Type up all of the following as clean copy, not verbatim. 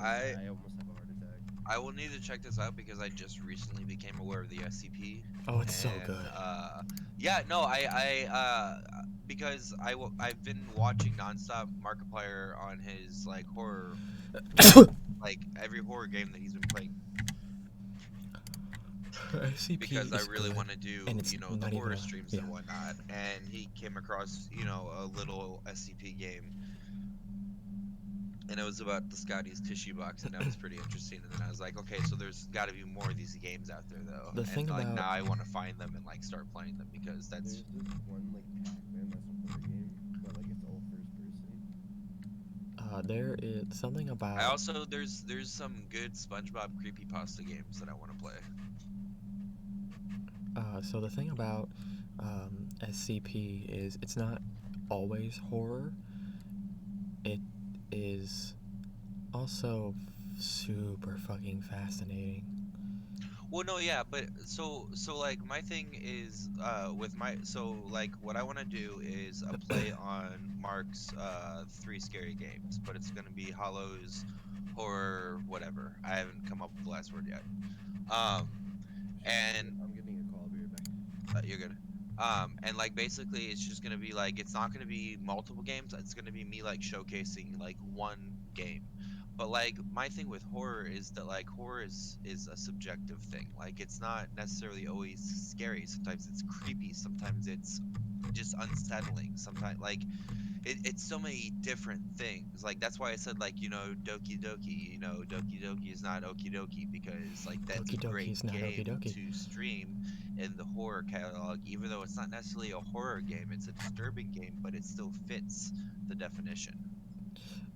I almost have a heart attack. I will need to check this out because I just recently became aware of the SCP, Oh, it's so and good. yeah, no, because I've been watching nonstop Markiplier on his like horror, like every horror game that he's been playing SCP because I is really good, want to do, and it's the not even horror a streams yeah. and whatnot. And he came across, a little SCP game, and it was about the Scotty's tissue box, and that was pretty interesting. And then I was like, okay, so there's got to be more of these games out there though, The and thing like about now I want to find them and like start playing them because that's. There's this one like Pac-Man that's a horror game, but like it's all first person. there is something I about also there's some good SpongeBob creepypasta games that I want to play. so the thing about SCP is it's not always horror. It is also super fucking fascinating. Well, no, yeah, but so like my thing is with my so like what I want to do is a play on Mark's three scary games, but it's gonna be Hollows, horror, whatever. I haven't come up with the last word yet. Um, Shit, and I'm getting a call. I'll be right back. you're good. And like basically it's just gonna be like it's not gonna be multiple games. It's gonna be me like showcasing like one game. But like my thing with horror is that like horror is a subjective thing. Like it's not necessarily always scary. Sometimes it's creepy. Sometimes it's just unsettling. Sometimes like it's so many different things. Like that's why I said like Doki Doki. Doki Doki is not Oki Doki because like that's a Doki Doki great is not okie game dokie. to stream in the horror catalog. Even though it's not necessarily a horror game, it's a disturbing game, but it still fits the definition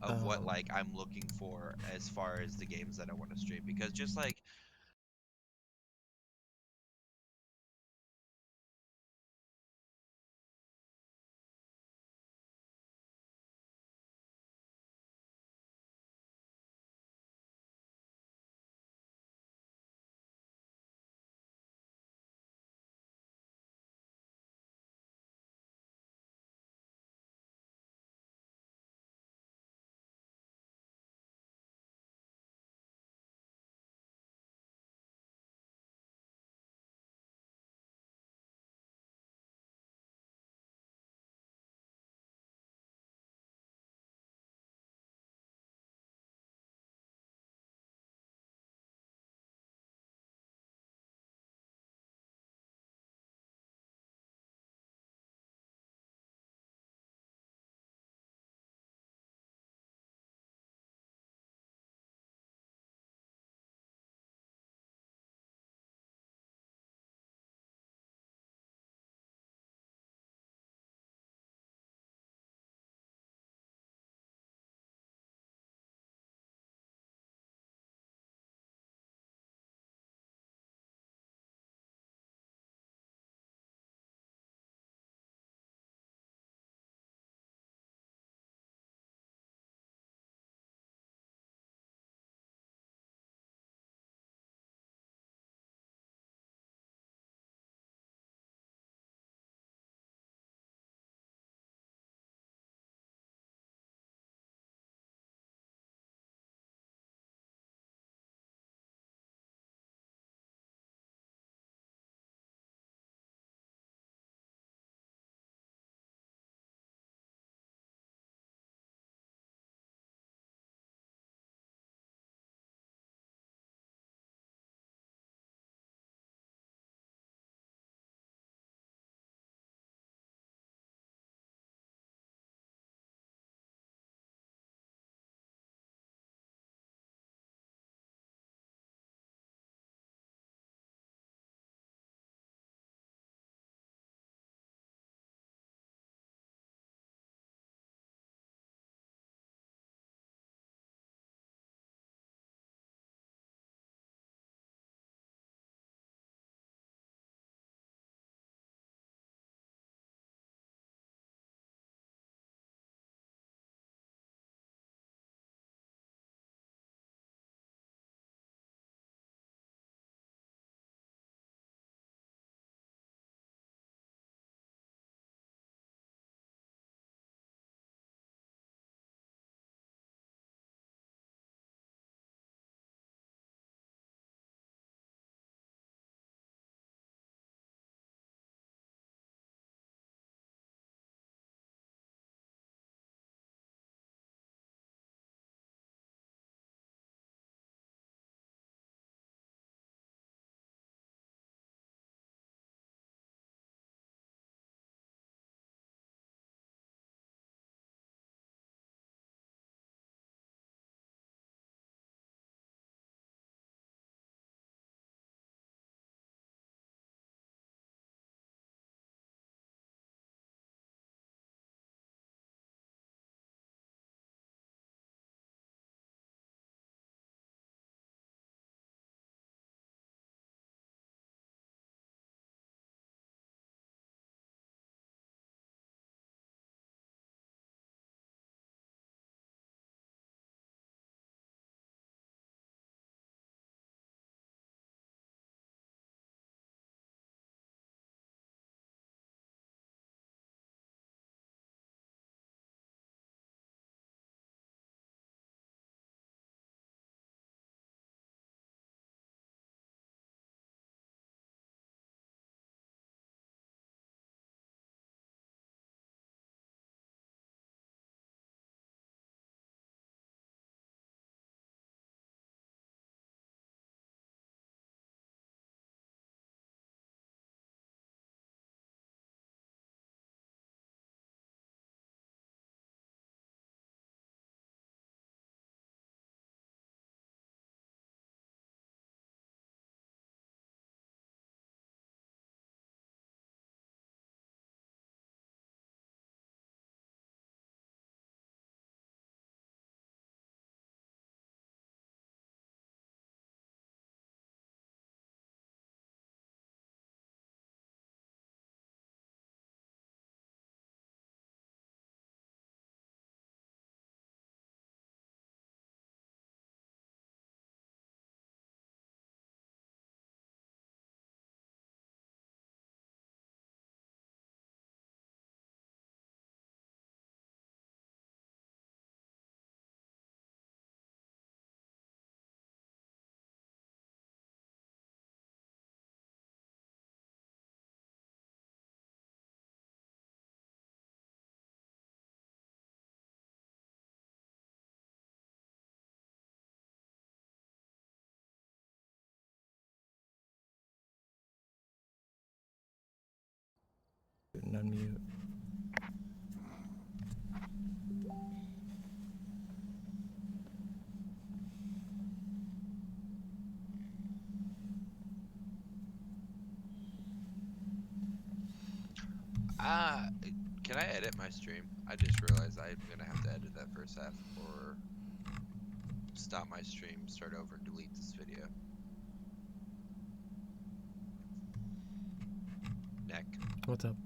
of what Um, like I'm looking for as far as the games that I want to stream. Because just like and unmute. Can I edit my stream? I just realized I'm gonna have to edit that first half or stop my stream, start over, and delete this video. Neck. What's up?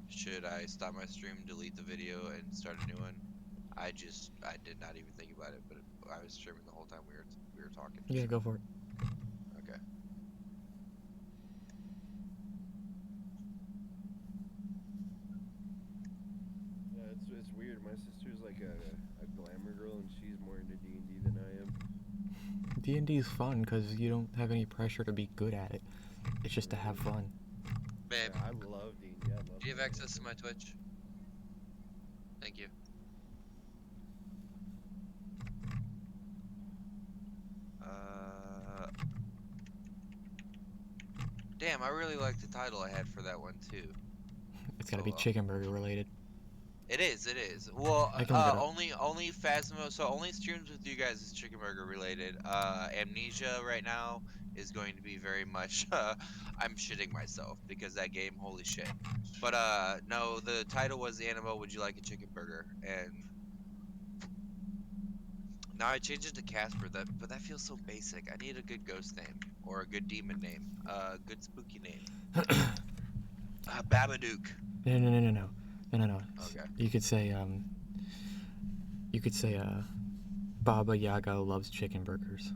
Should I stop my stream, delete the video, and start a new one? I did not even think about it, but I was streaming the whole time we were talking. Yeah, go for it. Okay. Yeah, it's weird. My sister's like a glamour girl, and she's more into D&D than I am. D&D is fun because you don't have any pressure to be good at it. It's just to have fun. Babe, Yeah, I love D&D. I love do you have access to my Twitch? Thank you. Damn, I really like the title I had for that one too. It's gotta be chicken burger related. It is, it is. Well, I can look it up. only Phasmo, so only streams with you guys is chicken burger related. Amnesia right now is going to be very much, I'm shitting myself because that game, holy shit. But, no, the title was Annabelle, would you like a chicken burger? And now I changed it to Casper, but that feels so basic. I need a good ghost name, or a good demon name, a good spooky name. Babadook. No. Okay. You could say Baba Yaga loves chicken burgers.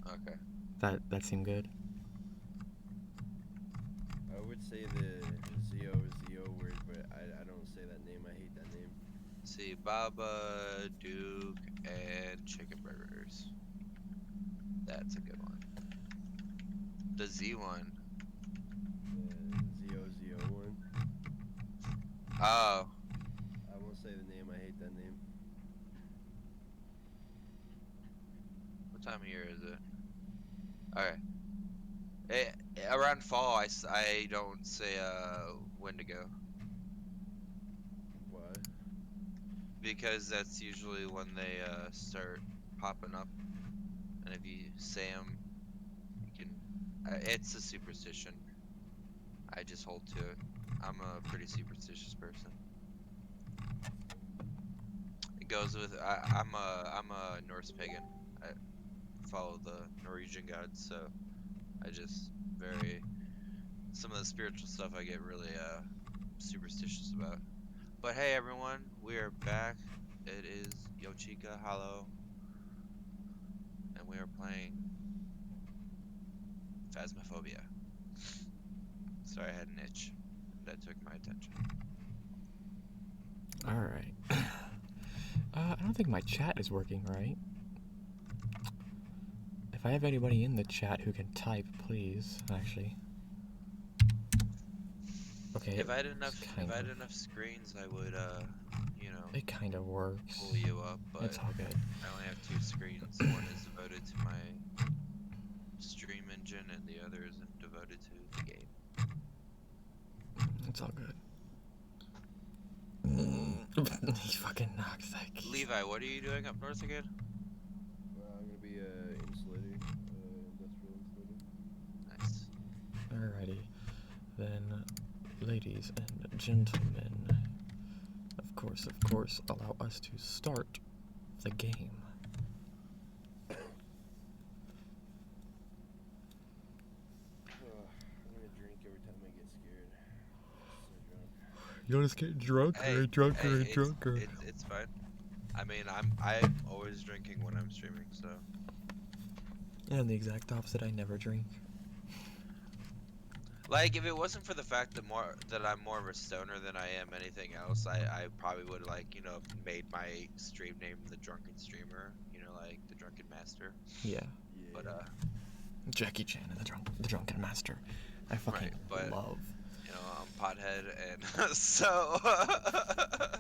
Okay. That seemed good. I would say the Zio is the O word, but I don't say that name. I hate that name. See, Baba, Duke, and chicken burgers. That's a good one. The Z one. The Zio one. Oh. I won't say the name. I hate that name. What time of year is it? Okay. Around fall, I don't say when to go. Why? Because that's usually when they start popping up. And if you say them, you can... it's a superstition. I just hold to it. I'm a pretty superstitious person. It goes with I'm a Norse pagan. I follow the Norwegian gods, so I just some of the spiritual stuff I get really superstitious about. But hey everyone, we are back. It is Yochika Hollow, and we are playing Phasmophobia. Sorry, I had an itch. That took my attention. Alright. I don't think my chat is working right. If I have anybody in the chat who can type, please. Actually. Okay. If I had enough screens, I would, you know, it kind of works. pull you up, but It's all good. I only have 2 screens. One is devoted to my stream engine, and the other is devoted to the game. It's all good. He fucking knocked that key. Levi, what are you doing up north again? I'm gonna be insulator, industrial insulator. Nice. Alrighty. Then, ladies and gentlemen, of course, allow us to start the game. I'm gonna drink every time I get scared. I'm so drunk. You just get drunker. It's fine. I mean, I'm always drinking when I'm streaming, so. And the exact opposite, I never drink. Like, if it wasn't for the fact that I'm more of a stoner than I am anything else, I probably would, like, you know, made my stream name the Drunken Streamer, you know, like the Drunken Master. Yeah. But Jackie Chan and the Drunken Master. I fucking love. You know, I'm pothead, and so.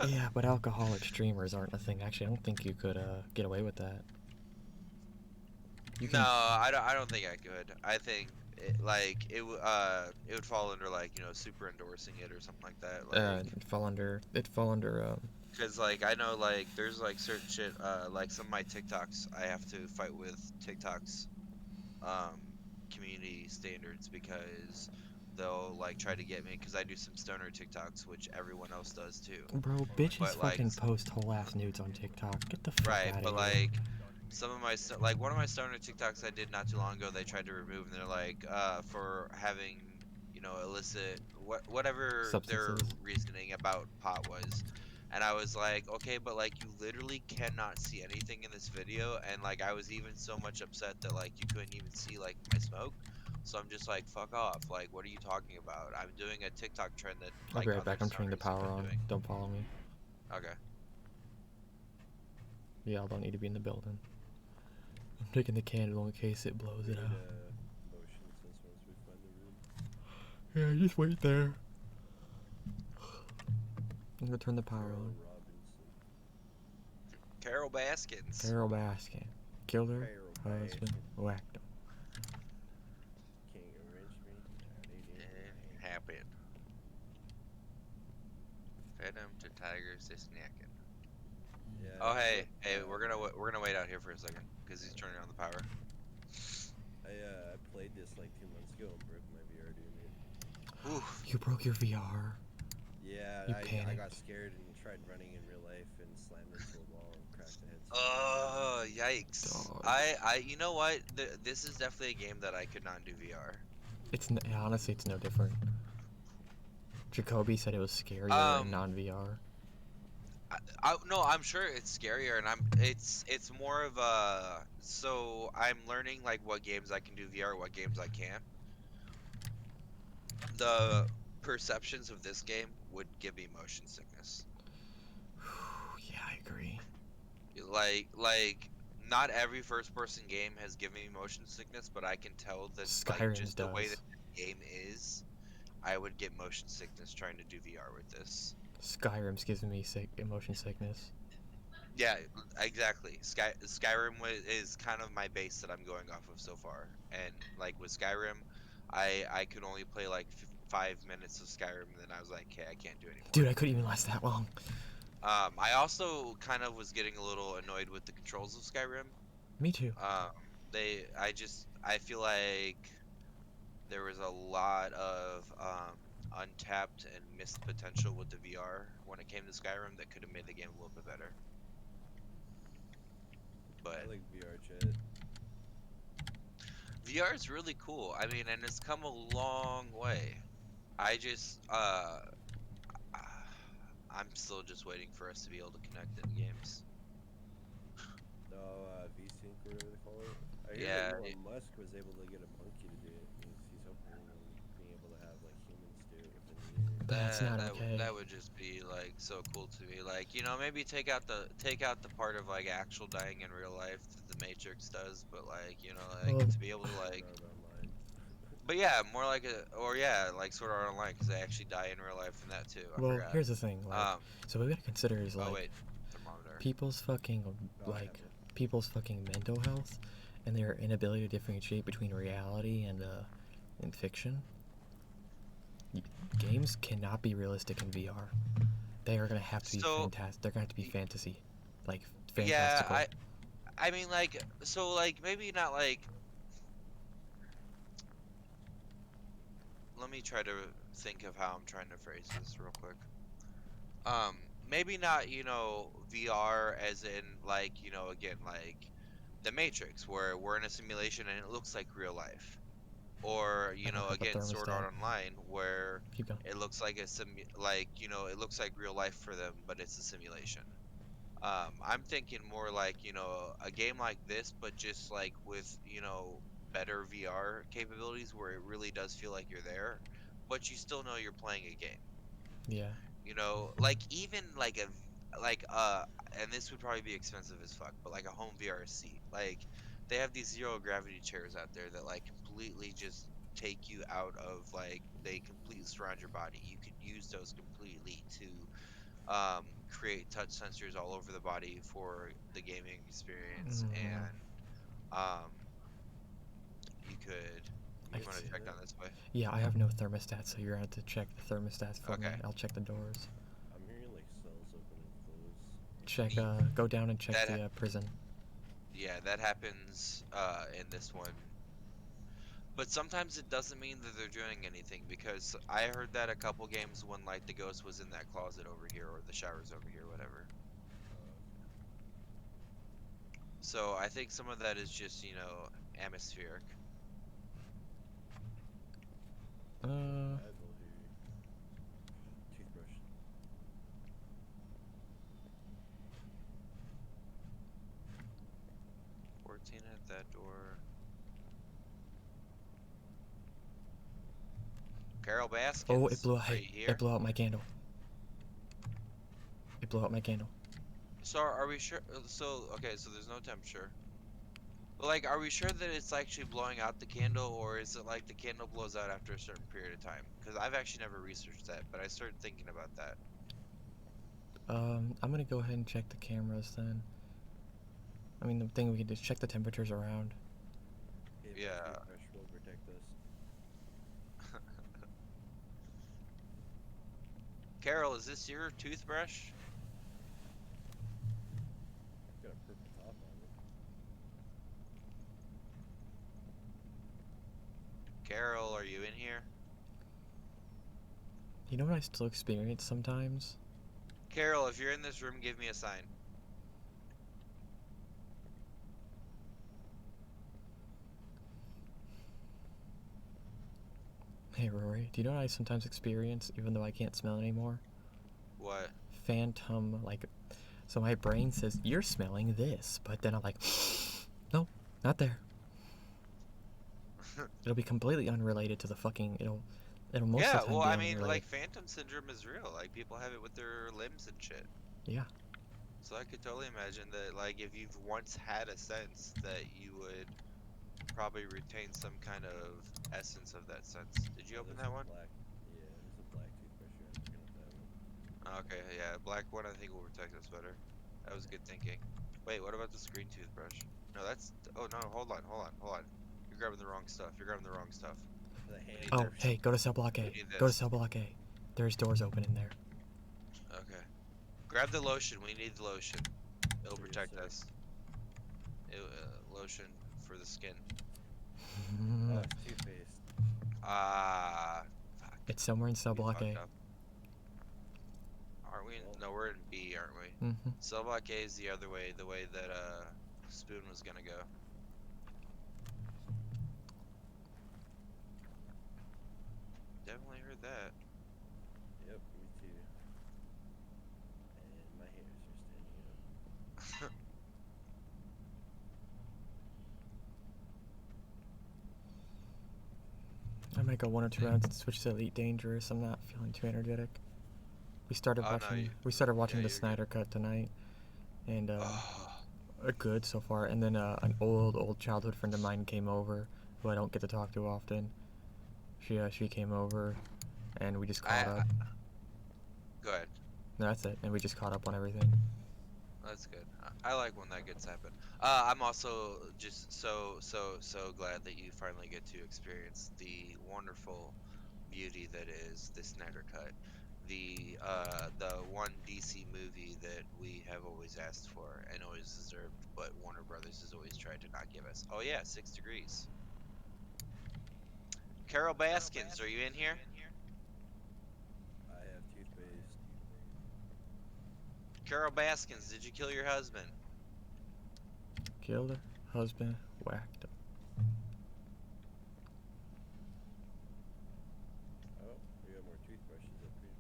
Yeah, but alcoholic streamers aren't a thing. Actually, I don't think you could get away with that. No, I don't think I could. I think it would fall under like super endorsing it or something like that. It'd fall under Cause like I know like there's like certain shit like some of my TikToks I have to fight with TikTok's um community standards because they'll like try to get me because I do some stoner TikToks which everyone else does too. bro, bitches But like fucking post whole ass nudes on TikTok. Get the fuck right, out but of here. like some of my like one of my stoner TikToks I did not too long ago they tried to remove and they're like for having illicit whatever their Substances. reasoning about pot was. And I was like, okay, but like you literally cannot see anything in this video and like I was even so much upset that like you couldn't even see like my smoke. So I'm just like, fuck off. Like what are you talking about? I'm doing a TikTok trend that I'll be like right other back. I'm turning the stoners have power been on. doing. Don't follow me. Okay. Yeah, I don't need to be in the building. I'm taking the candle in case it blows We it need out. motion since once we find the room. Yeah, just wait there. I'm gonna turn the power Carl on. Robinson. Carol Baskins. Carol Baskin. Killed her Carol husband. Baskin. Whacked him. Can't arrange me. It happened. Fed him to tigers this snacking. Yeah. Oh hey, we're gonna wait out here for a second because he's turning on the power. I played this like 2 months ago and broke my VR, dude. Oof. You broke your VR. Yeah, You I panicked. got scared and tried running in real life and slammed into a wall and cracked the headset. Oh yikes! Dog. You know what? This is definitely a game that I could not do VR. Honestly, it's no different. Jacoby said it was scarier in non-VR. No, I'm sure it's scarier, and it's more of a so I'm learning like what games I can do VR, what games I can't. The perceptions of this game would give me motion sickness. Yeah, I agree. Like not every first person game has given me motion sickness, but I can tell that like Skyrim's just the way that does. the game is, I would get motion sickness trying to do VR with this. Skyrim's giving me motion sickness. Yeah, exactly. Skyrim is kind of my base that I'm going off of so far, and like with Skyrim, I could only play like 5 minutes of Skyrim, and then I was like, okay, I can't do anymore. Dude, I couldn't even last that long. I also kind of was getting a little annoyed with the controls of Skyrim. Me too. I feel like there was a lot of untapped and missed potential with the VR when it came to Skyrim that could have made the game a little bit better. But I like VR chat. VR is really cool. I mean, and it's come a long way. I just I'm still just waiting for us to be able to connect in games. VSync or whatever they call it. I hear Yeah, that Elon Musk was able to get a monkey to do it. He's hoping on being able to have like humans do it within the year. That's not okay. That would just be like so cool to me. Like, maybe take out the part of like actual dying in real life that the Matrix does, but like, Well, to be able to like Not online. but yeah, more like like Sword Art Online because they actually die in real life in that too. I well, forgot. here's the thing. Like, so what we gotta consider is like Oh wait, thermometer. people's fucking like people's fucking mental health and their inability to differentiate between reality and fiction. Games cannot be realistic in VR. They are gonna have to be fantastic. They're gonna have to be fantasy, like fantastical. Yeah, I mean like so like maybe not like. Let me try to think of how I'm trying to phrase this real quick. Maybe not, VR as in like, again, like The Matrix, where we're in a simulation and it looks like real life. Or, I don't have a again, Sword thermostat. Art Online, where Keep going. it looks like it looks like real life for them, but it's a simulation. I'm thinking more like, a game like this, but just like with, better VR capabilities where it really does feel like you're there, but you still know you're playing a game. Yeah. Like even like and this would probably be expensive as fuck, but like a home VR seat. Like they have these zero gravity chairs out there that like completely just take you out of like they completely surround your body. You could use those completely to create touch sensors all over the body for the gaming experience, and you could. I You want to check down this way. Yeah, I have no thermostat, so you're gonna have to check the thermostats for me. Okay. I'll check the doors. I'm hearing like cells open and close. Check. Neat. Go down and check That the prison. Yeah, that happens in this one. But sometimes it doesn't mean that they're doing anything, because I heard that a couple games when like the ghost was in that closet over here or the shower's over here, whatever. So I think some of that is just, you know, atmospheric. Advil here. Toothbrush. 14 at that door. Carol Baskins. Oh, it blew out. Are Hey, you here? it blew out my candle. It blew out my candle. So are we sure? So okay, so there's no temperature. But like, are we sure that it's actually blowing out the candle, or is it like the candle blows out after a certain period of time? Because I've actually never researched that, but I started thinking about that. I'm gonna go ahead and check the cameras then. I mean, the thing we can do is check the temperatures around. Hey, Yeah. my toothbrush will protect us. Carol, is this your toothbrush? Got a purple top on it. Carol, are you in here? You know what I still experience sometimes? Carol, if you're in this room, give me a sign. Hey Rory, do you know what I sometimes experience even though I can't smell anymore? What? Phantom, like, so my brain says, you're smelling this, but then I'm like, no, not there. It'll be completely unrelated to the fucking, it'll most Yeah, of the time well, be I mean, unrelated. like, phantom syndrome is real. Like, people have it with their limbs and shit. Yeah. So I could totally imagine that, like, if you've once had a sense, that you would probably retain some kind of essence of that sense. Did you open There's that a one? Black, yeah, there's a black toothbrush here. I'm picking up that one. Okay, yeah, black one I think will protect us better. That was good thinking. Wait, what about this green toothbrush? No, that's, oh no, hold on. You're grabbing the wrong stuff. The hand Oh, brush. hey, go to cell block A. We need Go to this. cell block A. There's doors open in there. Okay. Grab the lotion. We need the lotion. It'll Yes, protect sir. us. Lotion for the skin. Oh, it's toothpaste. Ah, fuck. It's somewhere in cell We block fucked A. up. Aren't we? Well. No, we're in B, aren't we? Mm-hmm. Cell block A is the other way, the way that Spoon was gonna go. Definitely heard that. Yep, me too. And my hairs are standing up. I might go 1 or 2 rounds and switch to Elite Dangerous. I'm not feeling too energetic. We started Oh, no, watching. you- We started watching yeah, the you're good. Snyder Cut tonight, and Oh, good so far. And then an old childhood friend of mine came over, who I don't get to talk to often. She came over, and we just caught up. go ahead. No, that's it. And we just caught up on everything. That's good. I like when that gets happen. I'm also just so glad that you finally get to experience the wonderful beauty that is the Snyder Cut, the one DC movie that we have always asked for and always deserved, but Warner Brothers has always tried to not give us. Oh yeah, 6 Degrees. Carol Baskins, are you in here? I have toothpaste. Carol Baskins, did you kill your husband? Killed her husband, whacked him. Oh, we got more toothbrushes up here.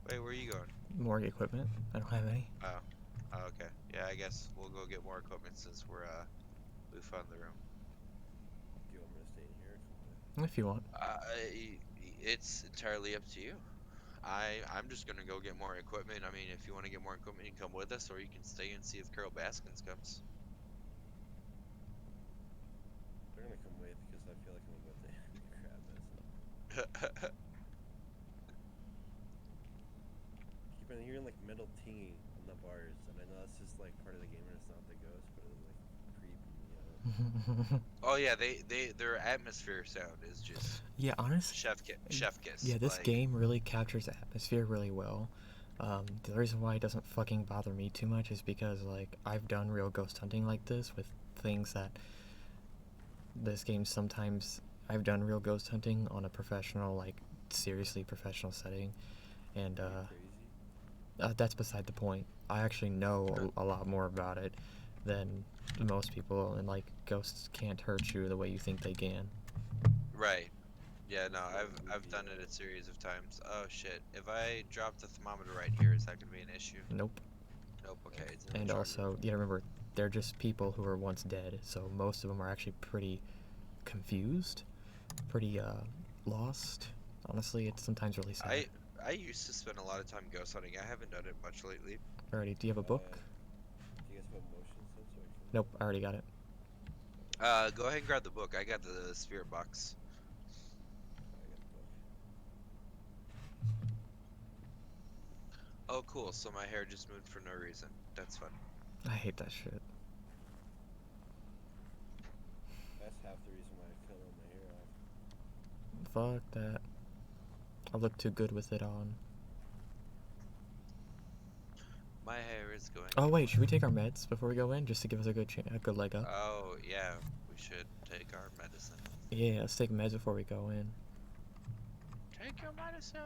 Wait, where are you going? More equipment. I don't have any. Oh, okay. Yeah, I guess we'll go get more equipment since we found the room. Do you want me to stay in here or something? If you want. It's entirely up to you. I'm just gonna go get more equipment. I mean, if you want to get more equipment, you can come with us, or you can stay and see if Carol Baskins comes. They're gonna come with because I feel like I'm about to grab this. Keep on hearing like metal tinging on the bars, and I know that's just like part of the game and it's not the ghost, but it's like creeping me out. Oh yeah, their atmosphere sound is just Yeah, honestly, chef kiss. yeah, this Like, game really captures atmosphere really well. The reason why it doesn't fucking bother me too much is because, like, I've done real ghost hunting like this with things that this game sometimes. I've done real ghost hunting on a professional, like, seriously professional setting, and Are you crazy? that's beside the point. I actually know a lot more about it than most people, and, like, ghosts can't hurt you the way you think they can. right. Yeah, no, This is like a I've movie. done it a series of times. Oh shit. If I drop the thermometer right here, is that gonna be an issue? Nope. Nope, okay, it's in the And charger. also, you remember, they're just people who were once dead, so most of them are actually pretty confused, pretty lost. Honestly, it's sometimes really sad. I used to spend a lot of time ghost hunting. I haven't done it much lately. Alrighty, do you have a book? Do you guys have a motion sensor? Nope, I already got it. Go ahead and grab the book. I got the spirit box. I got the book. Oh, cool. So my hair just moved for no reason. That's fun. I hate that shit. That's half the reason why I cut all my hair off. Fuck that. I look too good with it on. My hair is going. Oh wait, should we take our meds before we go in, just to give us a good leg up? Oh yeah, we should take our medicine. Yeah, let's take meds before we go in. Take your medicine.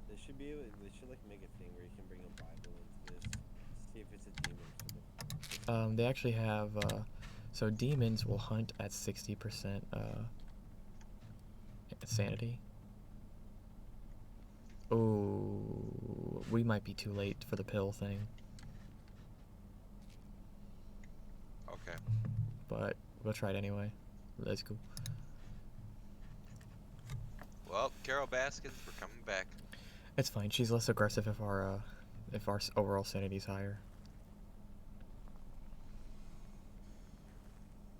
They should be able. They should like make a thing where you can bring a Bible into this. See if it's a demon for the. They actually have, so demons will hunt at 60% sanity. Oh, we might be too late for the pill thing, Okay. but we'll try it anyway. Let's go. Well, Carol Baskins, we're coming back. It's fine. She's less aggressive if our overall sanity's higher.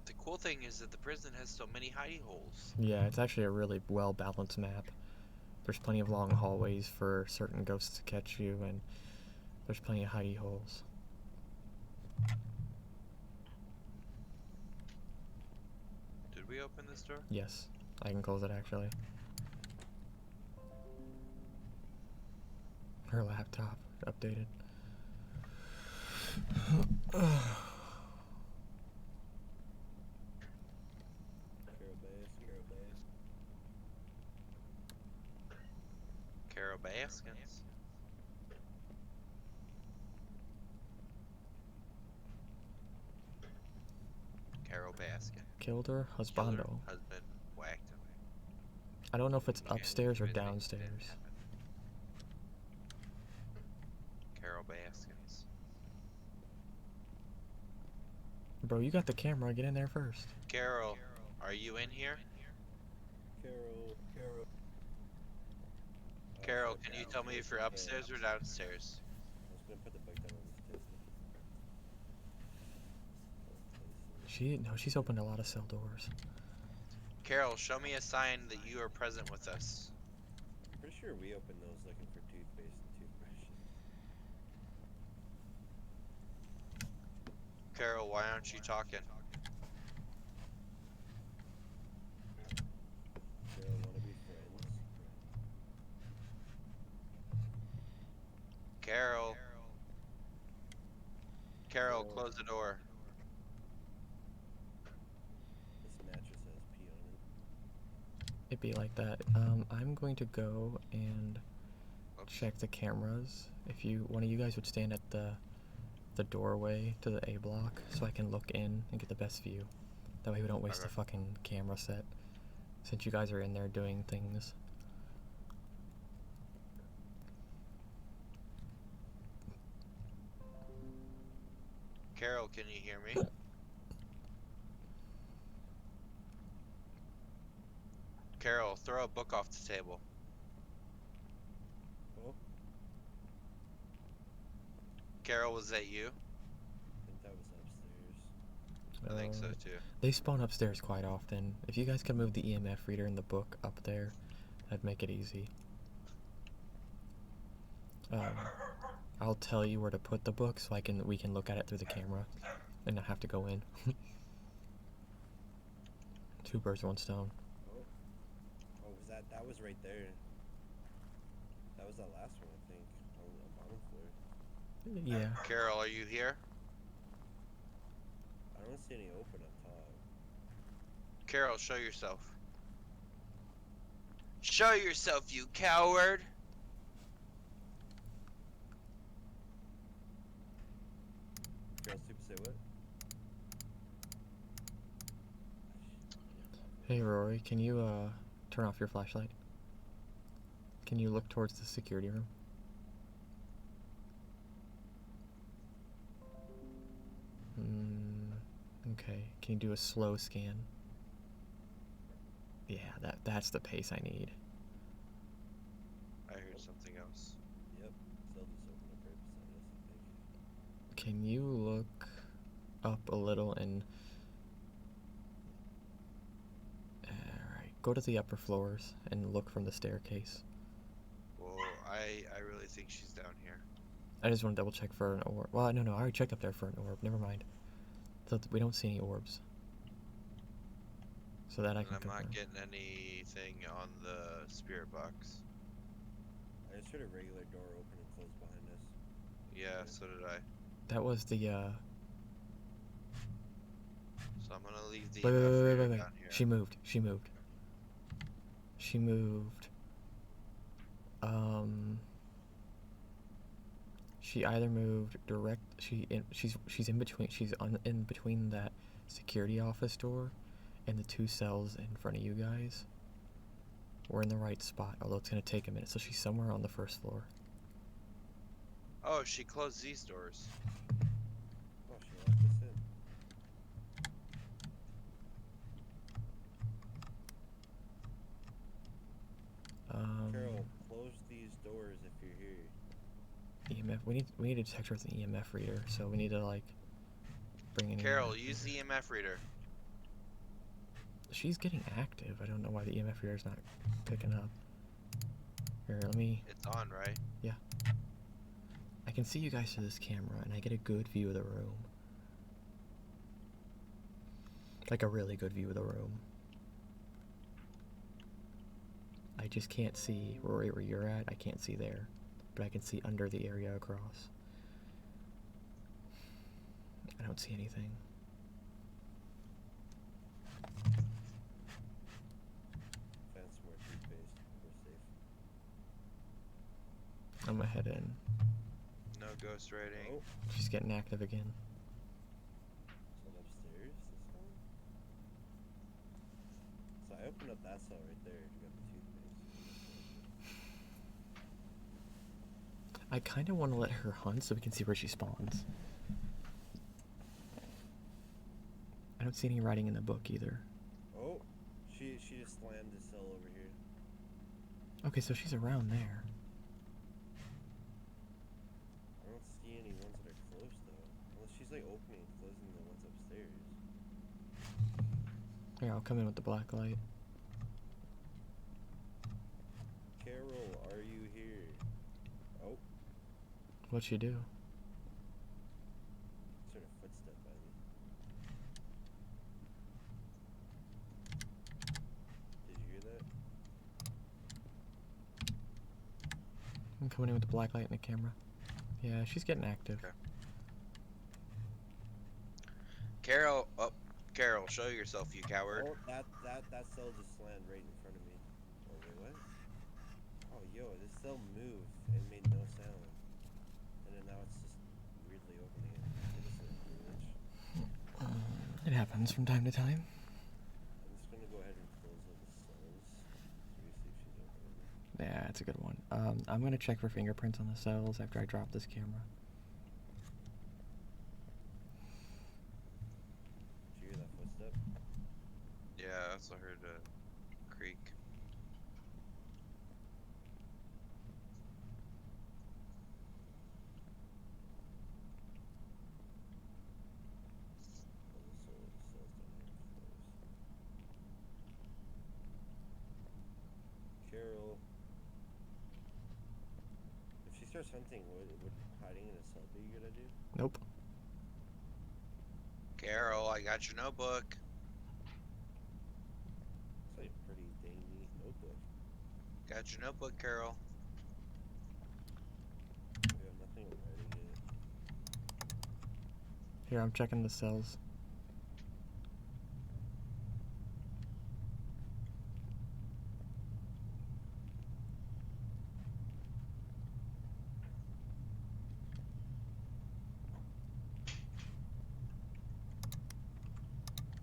The cool thing is that the prison has so many hidey holes. Yeah, it's actually a really well balanced map. There's plenty of long hallways for certain ghosts to catch you, and there's plenty of hidey holes. Did we open this door? Yes, I can close it actually. Her laptop updated. Carol Bass, Carol Bass. Carol Baskins. Carol Baskin. Killed her Killer husbando. husband whacked him. I don't know if it's Again, upstairs or good things downstairs. didn't happen. Carol Baskins. Bro, you got the camera. Get in there first. Carol, are you in here? Carol, Carol. Carol, can you tell me if you're upstairs or downstairs? I was gonna put the book down on this table. She's opened a lot of cell doors. Carol, show me a sign that you are present with us. I'm pretty sure we opened those looking for toothpaste and toothbrushes. Carol, why aren't you talking? Carol, wanna be friends? Carol. Carol, Carol. close the door. This mattress has pee on it. It'd be like that. I'm going to go and Oops. check the cameras. If one of you guys would stand at the doorway to the A block so I can look in and get the best view. That way we don't waste the Okay. fucking camera set. Since you guys are in there doing things. Carol, can you hear me? Carol, throw a book off the table. Oh, Carol, was that you? I think that was upstairs. I think so Uh, too. They spawn upstairs quite often. If you guys could move the EMF reader in the book up there, that'd make it easy. I'll tell you where to put the book so we can look at it through the camera and not have to go in. Two birds, one stone. Oh, was that was right there. That was that last one, I think, on the bottom floor. Yeah. Carol, are you here? I don't see any open up top. Carol, show yourself. Show yourself, you coward! Girl, super say what? Hey Rory, can you turn off your flashlight? Can you look towards the security room? Okay. Can you do a slow scan? Yeah, that's the pace I need. I heard something else. Yep, cell just opened up right beside us, I think. Can you look up a little and... Alright, go to the upper floors and look from the staircase. Well, I really think she's down here. I just want to double check for an orb. Well, no, I already checked up there for an orb. Never mind. So we don't see any orbs. So that I And can I'm confirm. not getting anything on the spirit box. I just heard a regular door open and close behind us. Yeah, so did I. That was the So I'm gonna leave the Wait. down here. She moved. She either moved direct. She's in between. In between that security office door and the two cells in front of you guys. We're in the right spot, although it's gonna take a minute. So she's somewhere on the first floor. Oh, she closed these doors. Oh, she locked us in. Carol, close these doors if you're here. EMF. We need a detector with an EMF reader, so we need to like bring in. Carol, use the EMF reader. She's getting active. I don't know why the EMF reader's not picking up. Here, let me. It's on, right? Yeah. I can see you guys through this camera, and I get a good view of the room. Like a really good view of the room. I just can't see where you're at. I can't see there. But I can see under the area across. I don't see anything. Found some more toothpaste. We're safe. I'm gonna head in. No ghost writing. Oh, She's getting active again. is it upstairs this time? So I opened up that cell right there. You got the toothpaste. I kind of want to let her hunt so we can see where she spawns. I don't see any writing in the book either. Oh, she just slammed the cell over here. Okay, so she's around there. I don't see any ones that are close though. Unless she's like opening and closing the ones upstairs. Here, I'll come in with the black light. Carol, are you here? Oh, What'd she do? sort of footstep by me. Did you hear that? I'm coming in with the black light and the camera. Yeah, she's getting active. Okay. Carol, oh, Carol, show yourself, you coward. Oh, that cell just slammed right in front of me. Oh wait, what? Oh yo, this cell moved and made no sound. And then now it's just weirdly opening it. It is a glitch. It happens from time to time. I'm just gonna go ahead and close all the cells. So we see if she's opening them. Yeah, that's a good one. I'm gonna check for fingerprints on the cells after I drop this camera. Did you hear that footstep? Yeah, I also heard a creak. Carol. If she's starts hunting, would hiding in a cell be a good idea? Nope. Carol, I got your notebook. It's like a pretty dang neat notebook. Got your notebook, Carol. We have nothing writing in it. Here, I'm checking the cells.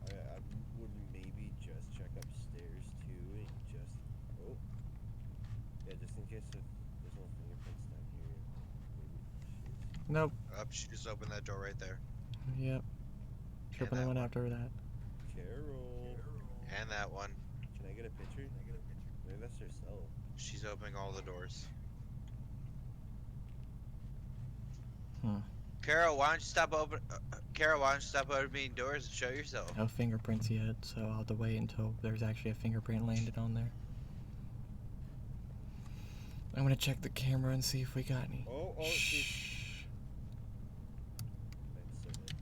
I would maybe just check upstairs too, and just yeah, just in case if there's no fingerprints down here. Maybe Nope. Up, she just opened that door right there. Yep. Should open the that one one. after that. Carol. And that one. Can I get a picture? Maybe that's her cell. She's opening all the doors. Carol, why don't you stop opening doors and show yourself? No fingerprints yet, so I'll have to wait until there's actually a fingerprint landed on there. I'm gonna check the camera and see if we got any. Oh, Shh. That's so good.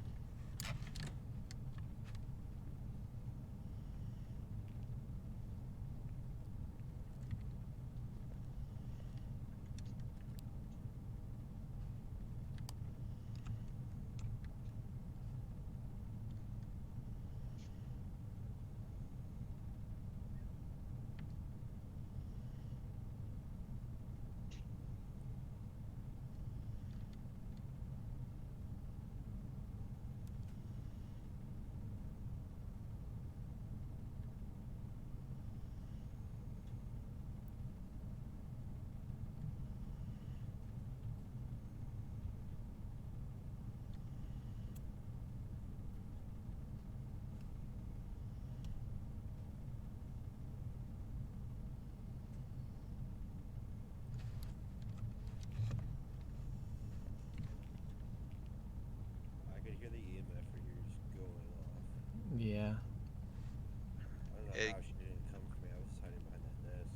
I could hear the EMF reader just going off. Yeah. I don't know Hey. how she didn't come for me. I was just hiding behind that desk.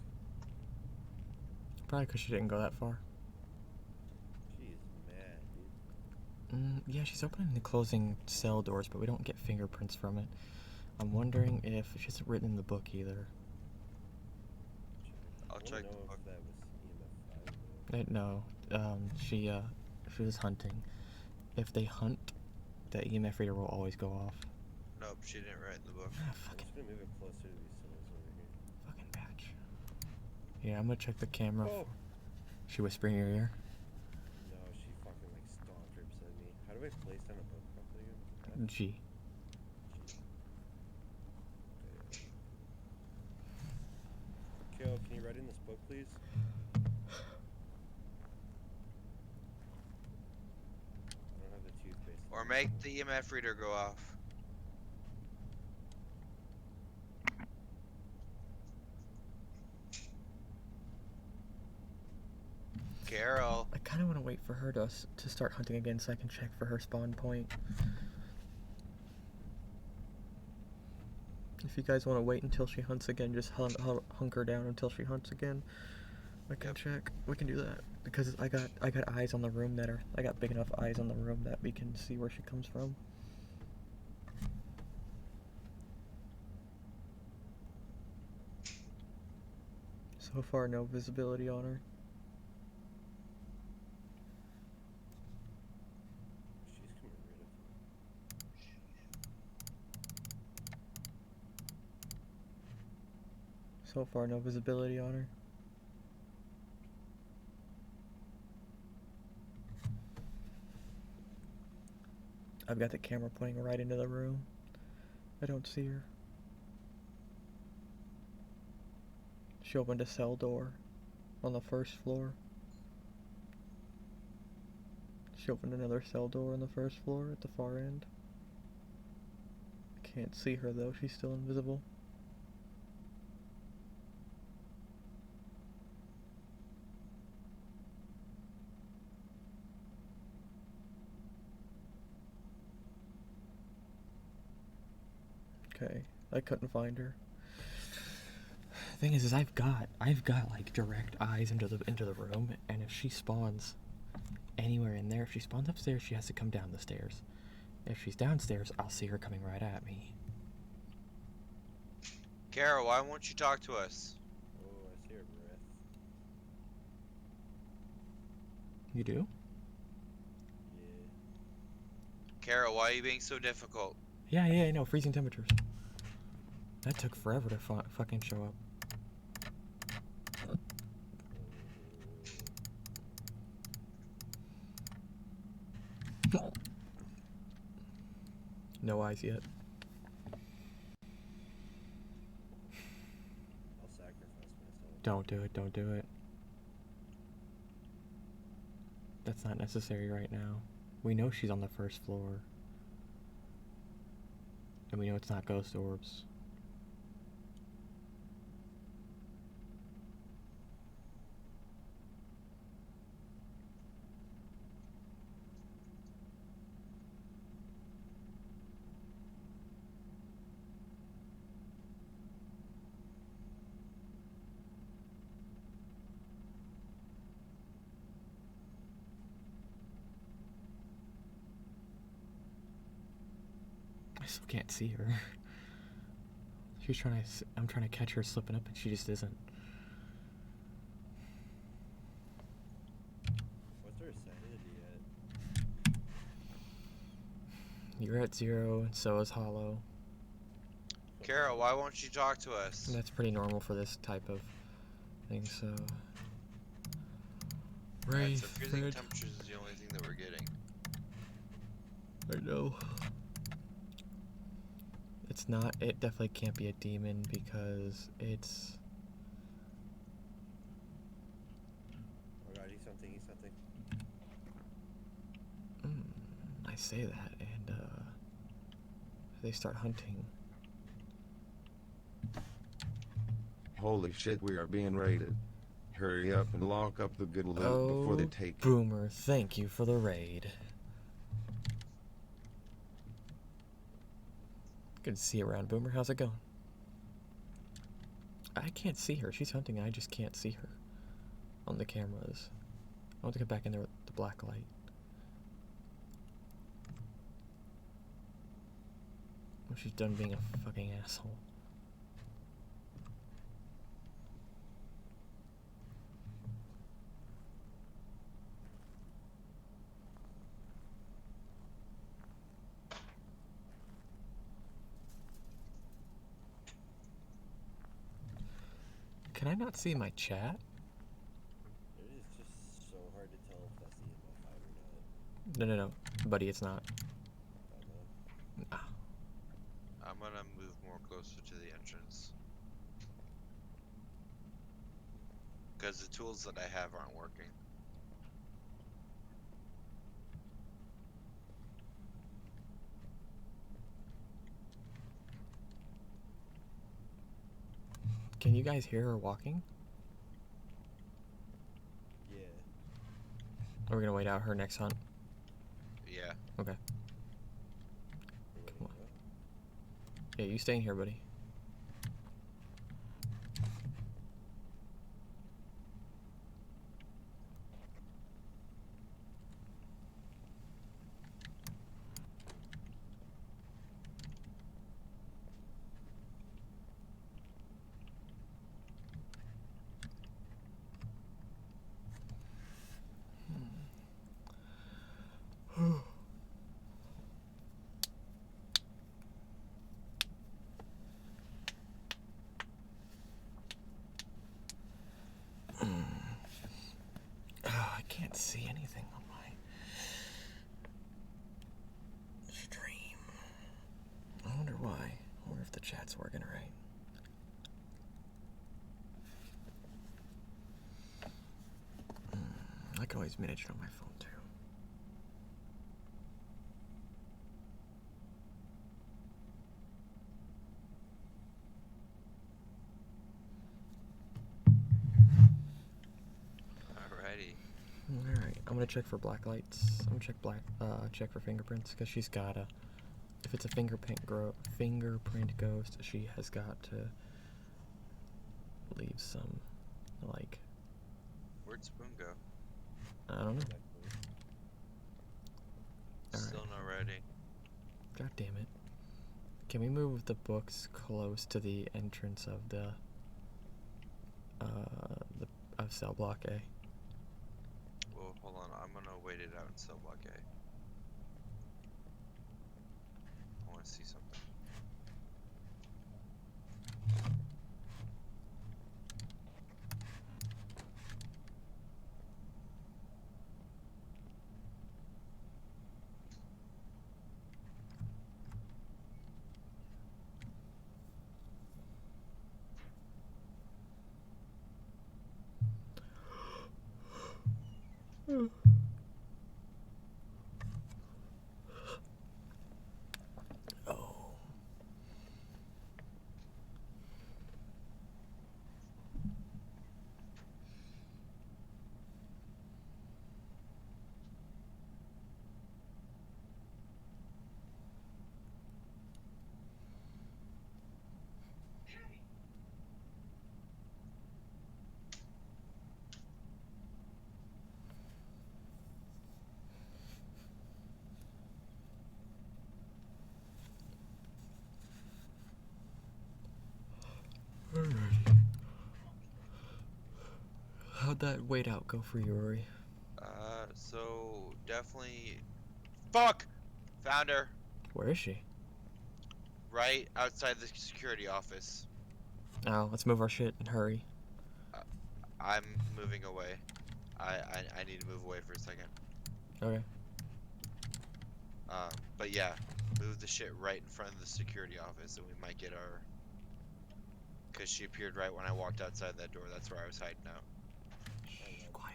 Probably because she didn't go that far. She is mad, dude. Yeah, she's opening and closing cell doors, but we don't get fingerprints from it. I'm wondering if she hasn't written in the book either. I'll I wanna check know the book. if that was EMF 5 though. No, she was hunting. If they hunt, the EMF reader will always go off. Nope, she didn't write in the book. Ah, I'm fucking, just gonna move it closer to these cells over here. fucking batch. Yeah, I'm gonna check the camera. Oh! She whispering in your ear? No, she fucking like stomp rips at me. How do I place down a book properly again? G. Kale, can you write in this book, please? I don't have the toothpaste. Or make the EMF reader go off. Carol. I kind of want to wait for her to start hunting again so I can check for her spawn point. If you guys want to wait until she hunts again, just hunker down until she hunts again. I can Yep. check. We can do that because I got eyes on the room I got big enough eyes on the room that we can see where she comes from. So far, no visibility on her. She's coming right up. So far, no visibility on her. I've got the camera pointing right into the room. I don't see her. She opened a cell door on the first floor. She opened another cell door on the first floor at the far end. Can't see her though, she's still invisible. Okay, I couldn't find her. Thing is I've got like direct eyes into the room, and if she spawns anywhere in there. If she spawns upstairs, she has to come down the stairs. If she's downstairs, I'll see her coming right at me. Kara, why won't you talk to us? Oh, I see her breath. You do? Yeah. Kara, why are you being so difficult? Yeah, I know. Freezing temperatures. That took forever to fucking show up. No eyes yet. I'll sacrifice myself. Don't do it, don't do it. That's not necessary right now. We know she's on the first floor. And we know it's not ghost orbs. I still can't see her. She's trying to. I'm trying to catch her slipping up, and she just isn't. What's her sanity at? You're at 0, and so is Hollow. Kara, why won't you talk to us? And that's pretty normal for this type of thing, so. Alright, so Wraith, freezing Fred. temperatures is the only thing that we're getting. I know. It's not. It definitely can't be a demon because it's. Oh god, eat something, eat something. I say that, and they start hunting. Holy shit, we are being raided. Hurry up and lock up the good loot before they take it. Boomer, thank you for the raid. Good to see you around, Boomer. How's it going? I can't see her. She's hunting, and I just can't see her on the cameras. I want to get back in there with the black light. When she's done being a fucking asshole. Can I not see my chat? It is just so hard to tell if that's the MF5 or not. No, buddy, it's not. I I'm gonna move more closer to the entrance. Because the tools that I have aren't working. Can you guys hear her walking? Yeah. Are we gonna wait out her next hunt? Yeah. Okay. Wait, Come on. what? Yeah, you staying here, buddy. I can't see anything on my stream. I wonder why. I wonder if the chat's working right. I can always manage it on my phone too. Alrighty. Alright, I'm gonna check for black lights. I'm gonna check for fingerprints, because she's gotta. If it's a fingerprint ghost, she has got to leave some, like, Where'd Spoon go? I don't know. Exactly. already. God damn it. Can we move the books close to the entrance of the of cell block A? Well, hold on. I'm gonna wait it out in cell block A. I want to see something. Oh. Alright. How'd that wait out go for you, Rory? So definitely. Fuck! Found her. Where is she? Right outside the security office. Oh, let's move our shit and hurry. I'm moving away. I need to move away for a second. Okay. But yeah, move the shit right in front of the security office and we might get our... Because she appeared right when I walked outside that door. That's where I was hiding out. Shh, quiet.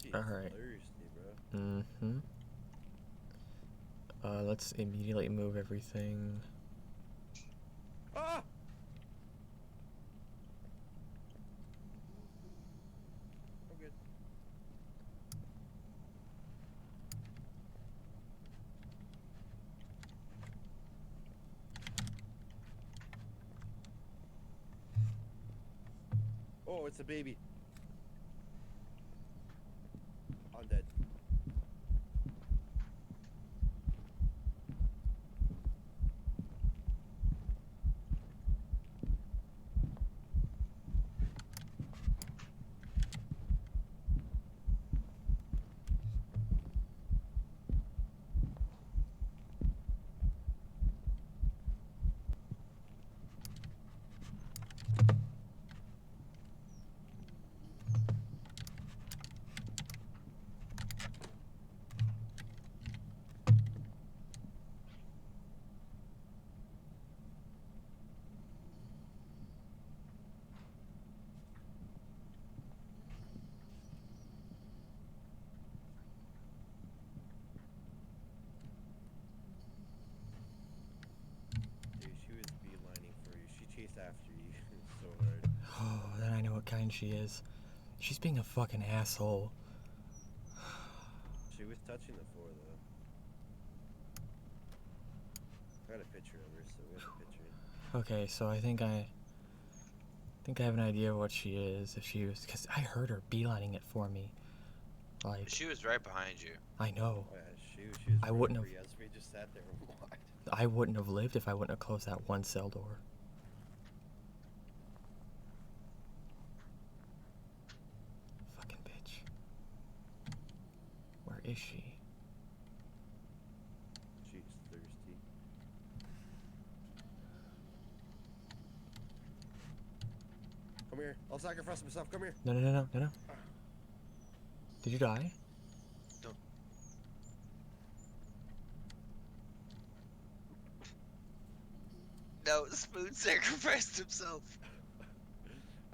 She's Alright. thirsty, bro. Mm-hmm. Let's immediately move everything. Ah! I'm good. Oh, it's a baby. I'm dead. Dude, she was beelining for you. She chased after you so hard. Oh, then I know what kind she is. She's being a fucking asshole. She was touching the floor, though. I got a picture of her, so we have a picture. Okay, so I think I have an idea of what she is. If she was, because I heard her beelining it for me. Like, She was right behind you. I know. Oh, yeah, she was I wouldn't for have- you. We just sat there and watched. I wouldn't have lived if I wouldn't have closed that one cell door. Fucking bitch. Where is she? She's here. I'll sacrifice myself. Come here. No, no, no, no, no, no. Did you die? Don't. No, Spoon sacrificed himself.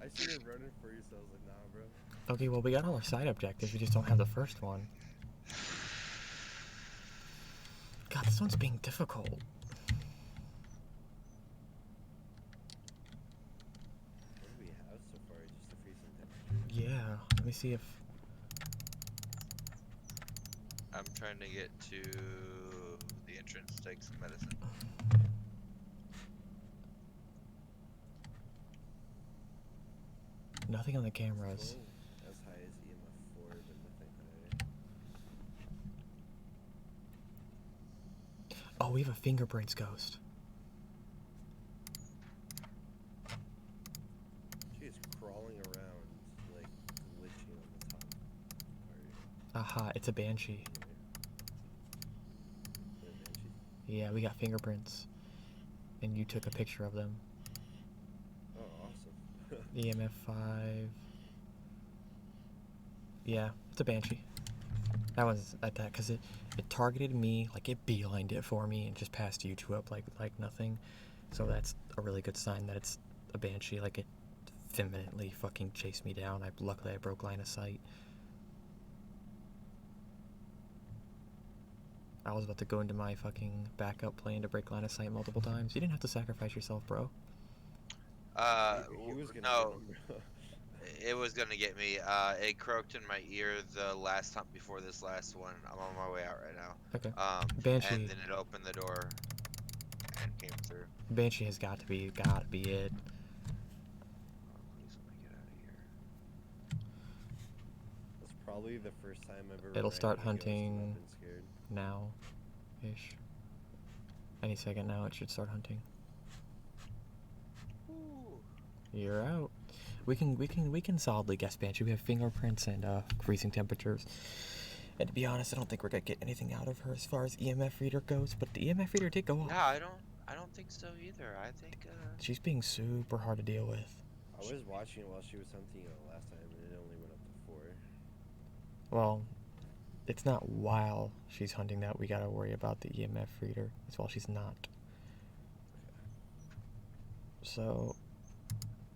I seen her running for you, so I was like, nah, bro. Okay, well, we got all our side objectives. We just don't have the first one. God, this one's being difficult. What do we have so far? Just a freezing temperature? Yeah, let me see if... I'm trying to get to the entrance to take some medicine. Nothing on the cameras. As high as EMF 4, but nothing higher. Oh, we have a fingerprints ghost. She is crawling around, like, glitching on the top part. Aha, it's a banshee. Yeah, Banshee. Yeah, we got fingerprints. And you took a picture of them. Oh, awesome. EMF 5. Yeah, it's a banshee. That was at that because it targeted me, like it beelined it for me and just passed you two up like nothing. So that's a really good sign that it's a banshee. Like it vehemently fucking chased me down. Luckily I broke line of sight. I was about to go into my fucking backup plan to break line of sight multiple times. You didn't have to sacrifice yourself, bro. He was gonna No, get him, bro. it was gonna get me. It croaked in my ear the last time before this last one. I'm on my way out right now. Okay. And Banshee. then it opened the door and came through. Banshee has got to be it. Oh, please let me get out of here. That's probably the first time I've ever It'll ran start into a ghost and hunting. I've been scared. Now-ish. Any second now it should start hunting. Ooh. You're out. We can solidly guess Banshee. We have fingerprints and freezing temperatures. And to be honest, I don't think we're gonna get anything out of her as far as EMF reader goes. But the EMF reader did go off. Yeah, I don't think so either. I think She's being super hard to deal with. I was watching it while she was hunting it last time, and it only went up to 4. Well, it's not while she's hunting that we gotta worry about the EMF reader. It's while she's not. So,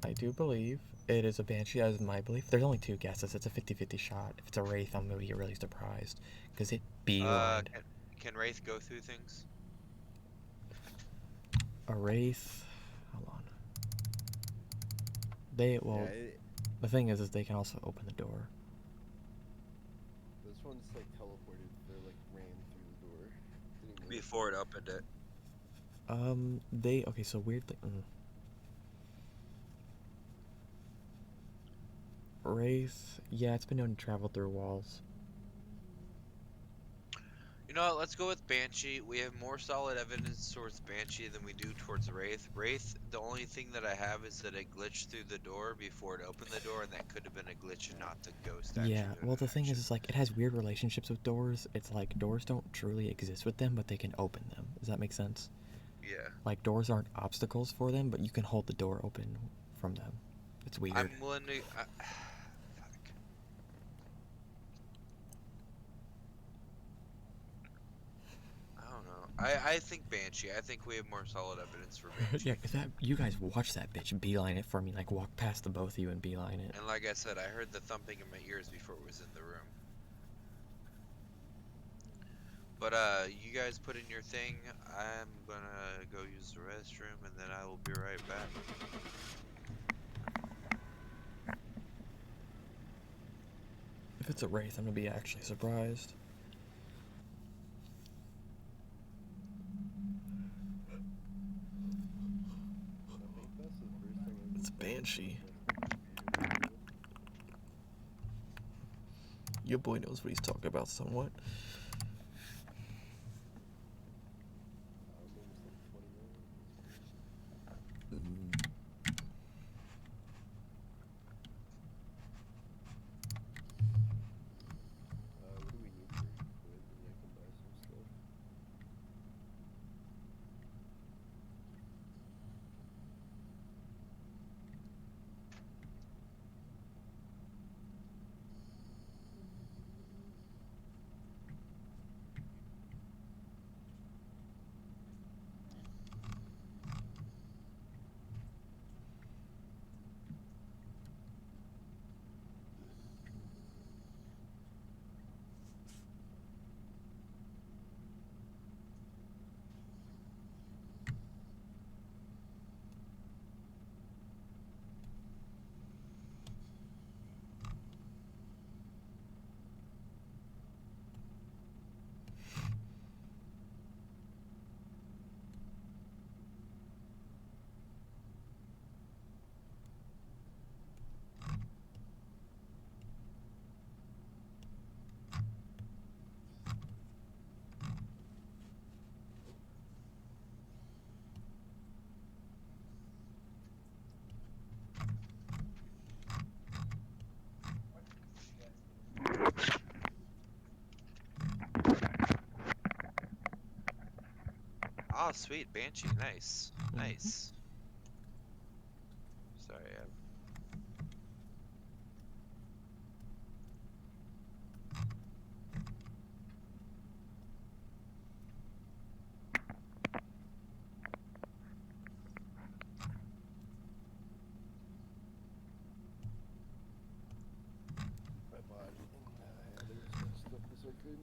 I do believe it is a Banshee, as my belief. There's only 2 guesses. It's a 50-50 shot. If it's a Wraith, I'm gonna be really surprised. Because it beelined. can Wraith go through things? A Wraith... Hold on. They, well, Yeah, the thing is they can also open the door. this one's like teleported, or like ran through the door. Didn't even Before it opened it. Okay, so weirdly... Wraith, yeah, it's been known to travel through walls. You know what, let's go with Banshee. We have more solid evidence towards Banshee than we do towards Wraith. Wraith, the only thing that I have is that it glitched through the door before it opened the door, and that could have been a glitch and not the ghost actually. Yeah, well the thing is like, it has weird relationships with doors. It's like, doors don't truly exist with them, but they can open them. Does that make sense? Yeah. Like, doors aren't obstacles for them, but you can hold the door open from them. It's weird. I'm willing to... fuck. I don't know. I think Banshee. I think we have more solid evidence for Banshee. Yeah, 'cause you guys watch that bitch beeline it for me, like walk past the both of you and beeline it. And like I said, I heard the thumping in my ears before it was in the room. But you guys put in your thing. I'm gonna go use the restroom, and then I will be right back. If it's a Wraith, I'm gonna be actually surprised. I think that's the first time I've It's a been Banshee. scared. Your boy knows what he's talking about somewhat. Almost like 20 minutes. What do we need for food? Maybe I can buy some stuff. Oh, sweet. Banshee. Nice. Nice. Sorry, I bought everything that I had as much stuff as I could.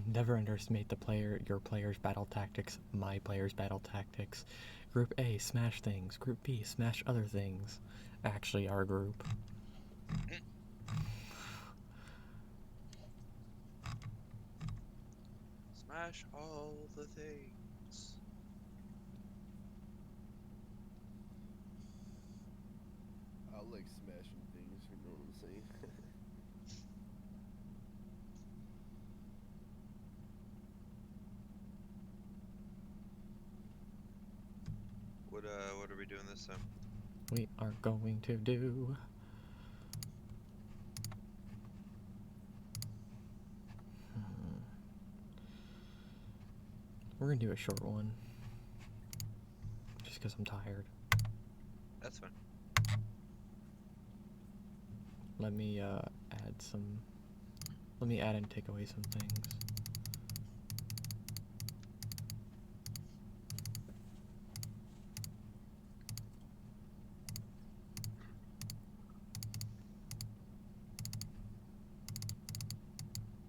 Never underestimate your player's battle tactics, my player's battle tactics. Group A, smash things. Group B, smash other things. Actually, our group. smash all the things. I like smashing things, you know what I'm saying? What are we doing this time? We are going to do. We're gonna do a short one. Just because I'm tired. That's fine. Let me add some. Let me add and take away some things.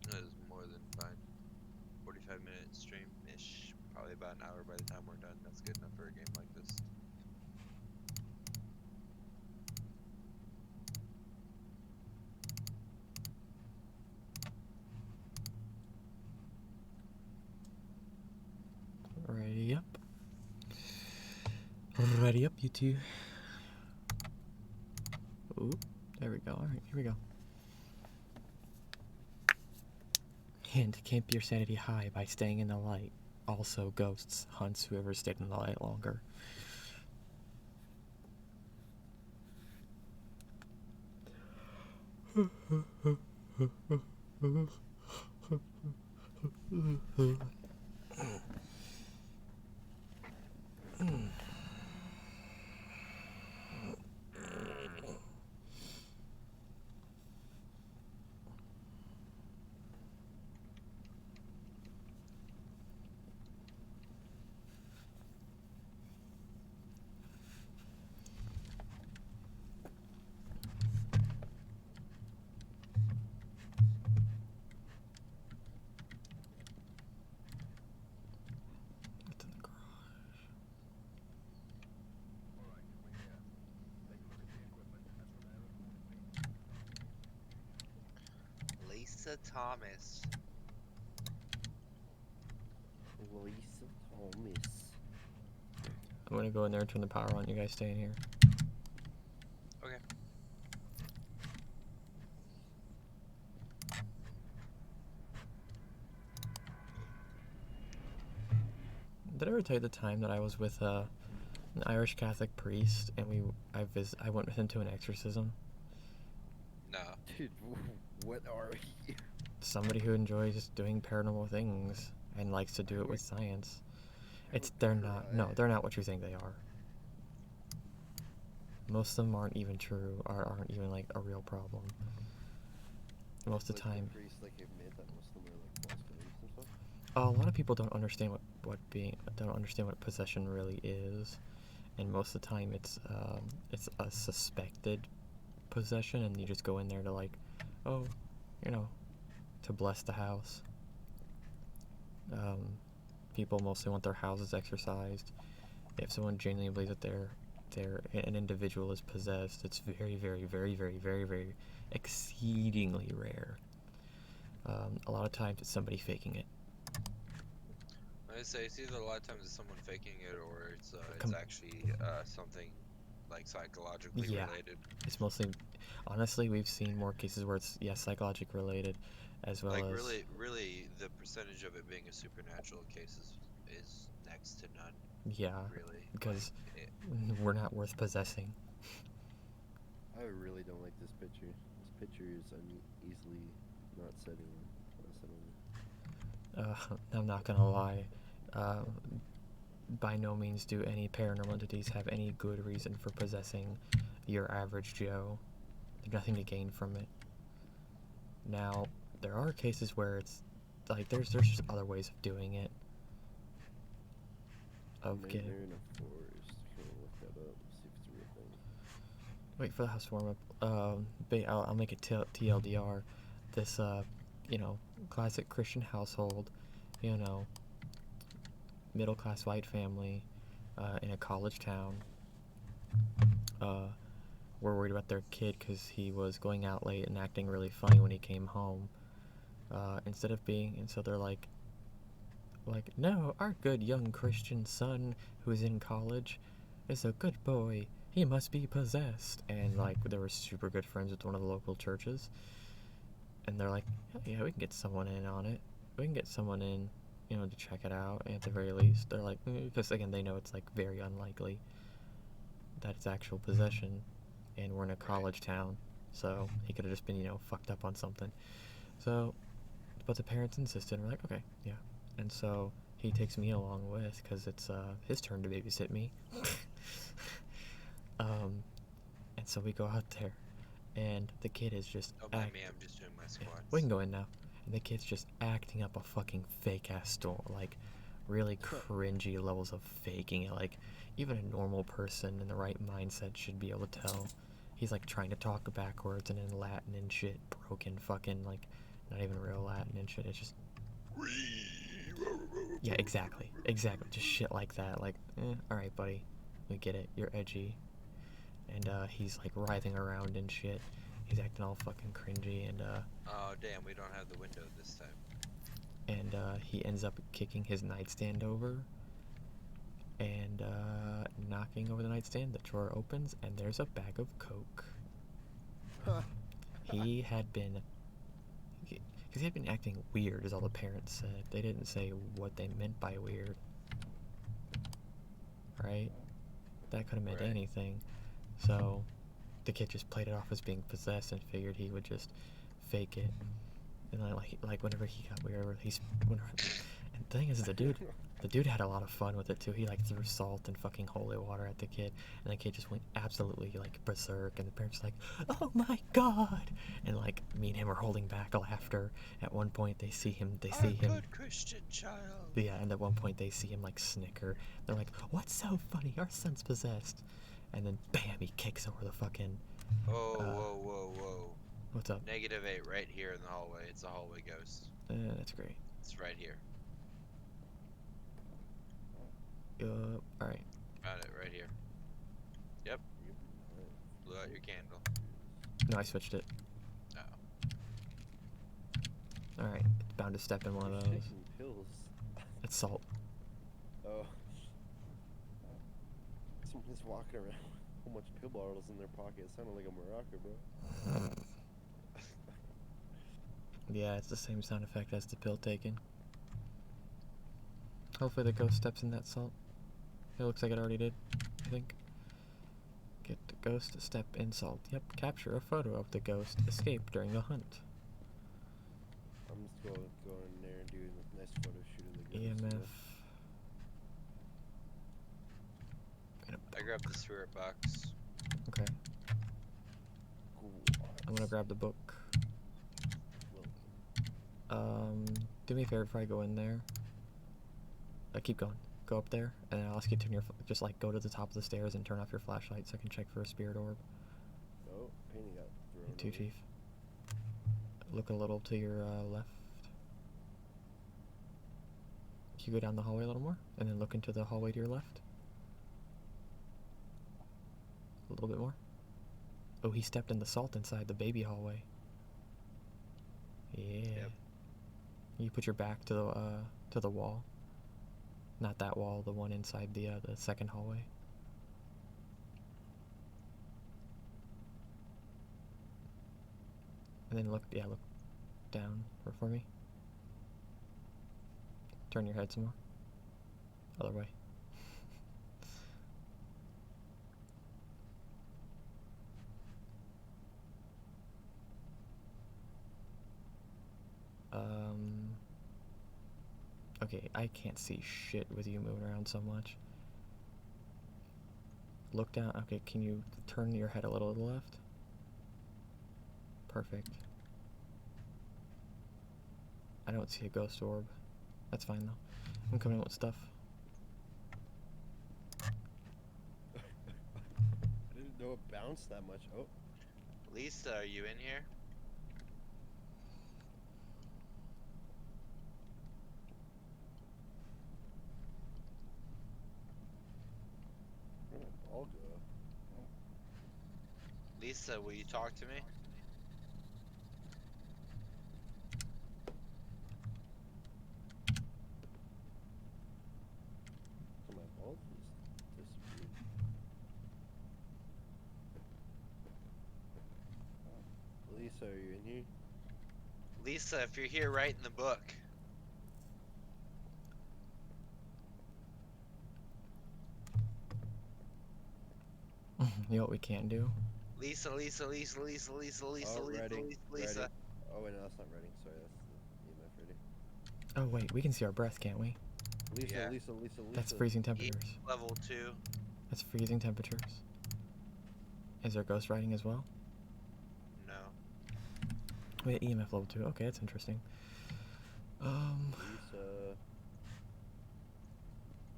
That is more than fine. 45-minute stream-ish. Probably about an hour by the time we're done. That's good enough for a game like this. Ready up. Ready up, you two. Ooh, there we go. Alright, here we go. And keep your sanity high by staying in the light. Also, ghosts, hunts, whoever stayed in the light longer. What's in the garage? Lisa Thomas. Lisa Thomas. I'm gonna go in there and turn the power on. You guys stay in here. Okay. Did I ever tell you the time that I was with an Irish Catholic priest and I went with him to an exorcism? No. Dude, what are you? Somebody who enjoys doing paranormal things and likes to do it with science. They're not what you think they are. Most of them aren't even true, or aren't even like a real problem. Most of the time, The priest, like, admit that most of them are like false beliefs and stuff. a lot of people don't understand what possession really is, and most of the time it's a suspected possession, and you just go in there to like, oh, to bless the house. People mostly want their houses exorcised. If someone genuinely believes that an individual is possessed, it's very, very, very, very, very, very exceedingly rare. A lot of times it's somebody faking it. I say it's either a lot of times it's someone faking it, or it's actually something like psychologically related. It's mostly, honestly, we've seen more cases where it's psychologically related. as well Like as really, the percentage of it being a supernatural case is next to none. yeah, Really, because like, we're not worth possessing. I really don't like this picture. This picture is easily not setting. I'm not gonna lie. Uh, by no means do any paranormal entities have any good reason for possessing your average Joe. There's nothing to gain from it. Now, there are cases where it's like there's just other ways of doing it. Of Nightmare getting in a forest. Can we look that up? See if it's a real thing. wait for the house to warm up. I'll make it TLDR. This you know, classic Christian household, you know, middle class white family, in a college town. Were worried about their kid because he was going out late and acting really funny when he came home. And so they're like, no, our good young Christian son who's in college is a good boy. He must be possessed. And like, they were super good friends with one of the local churches. And they're like, yeah, we can get someone in on it. We can get someone in, you know, to check it out at the very least. They're like, because again, they know it's like very unlikely that it's actual possession. And we're in a college town. So he could have just been, you know, fucked up on something. So, but the parents insisted. And we're like, okay, yeah. And so he takes me along with, because it's his turn to babysit me. And so we go out there, and the kid is just. oh mind me, I'm just doing my squats. We can go in now. And the kid's just acting up a fucking fake ass storm, like really cringy levels of faking it. Like even a normal person in the right mindset should be able to tell. He's like trying to talk backwards and in Latin and shit, broken fucking like not even real Latin and shit. It's just yeah, exactly, just shit like that. Like, all right, buddy, we get it. You're edgy, and he's like writhing around and shit. He's acting all fucking cringy, and oh damn, we don't have the window this time. And he ends up kicking his nightstand over and knocking over the nightstand. The drawer opens, and there's a bag of Coke. He had been acting weird, as all the parents said. They didn't say what they meant by weird, right? That could have meant anything. So the kid just played it off as being possessed and figured he would just fake it. And like whenever he got weird, and the thing is, the dude had a lot of fun with it too. He like threw salt and fucking holy water at the kid, and the kid just went absolutely like berserk. And the parents were like, "Oh my god!" And like me and him are holding back laughter. At one point, they see him. Good Christian child. Yeah, and at one point they see him like snicker. They're like, "What's so funny? Our son's possessed." And then bam, he kicks over the fucking. Whoa. What's up? -8 right here in the hallway. It's a hallway ghost. That's great. It's right here. Alright. Found it right here. Yep. Blew out your candle. No, I switched it. Oh. Alright, it's bound to step in one of those. Taking pills. It's salt. Oh. Someone's walking around with a whole bunch of pill bottles in their pocket. It sounded like a maraca, bro. Yeah, it's the same sound effect as the pill taken. Hopefully the ghost steps in that salt. It looks like it already did, I think. Get the ghost to step in salt. Yep, capture a photo of the ghost. Escape during a hunt. I'm just going to go in there and do a nice photo shoot of the ghost. EMF. I grabbed the spirit box. Okay. Cool. I'm gonna grab the book. Do me a favor before I go in there. Keep going. Go up there, and I'll ask you to turn your just like go to the top of the stairs and turn off your flashlight so I can check for a spirit orb. Oh, painting got thrown. Too, Chief. Look a little to your left. Can you go down the hallway a little more, and then look into the hallway to your left? A little bit more. Oh, he stepped in the salt inside the baby hallway. Yeah. Yep. You put your back to the wall. Not that wall, the one inside the second hallway. And then look, yeah, look. down for me. Turn your head some more. Other way. Okay, I can't see shit with you moving around so much. Look down. Okay, can you turn your head a little to the left? Perfect. I don't see a ghost orb. That's fine though. I'm coming with stuff. I didn't know it bounced that much. Oh. Lisa, are you in here? Where'd my ball go? Lisa, will you talk to me? So my ball just disappeared. Lisa, are you in here? Lisa, if you're here, write in the book. You know what we can't do? Lisa, Lisa, Lisa, Lisa, Lisa, Lisa, Oh, Lisa, ready. Lisa, Lisa. Ready. Oh wait, no, that's not ready. Sorry, that's the EMF ready. Oh wait, we can see our breath, can't we? Lisa, Yeah. Lisa, Lisa, Lisa. That's freezing temperatures. Level 2. That's freezing temperatures. Is there ghost riding as well? No. Wait, EMF level 2. Okay, that's interesting. Lisa.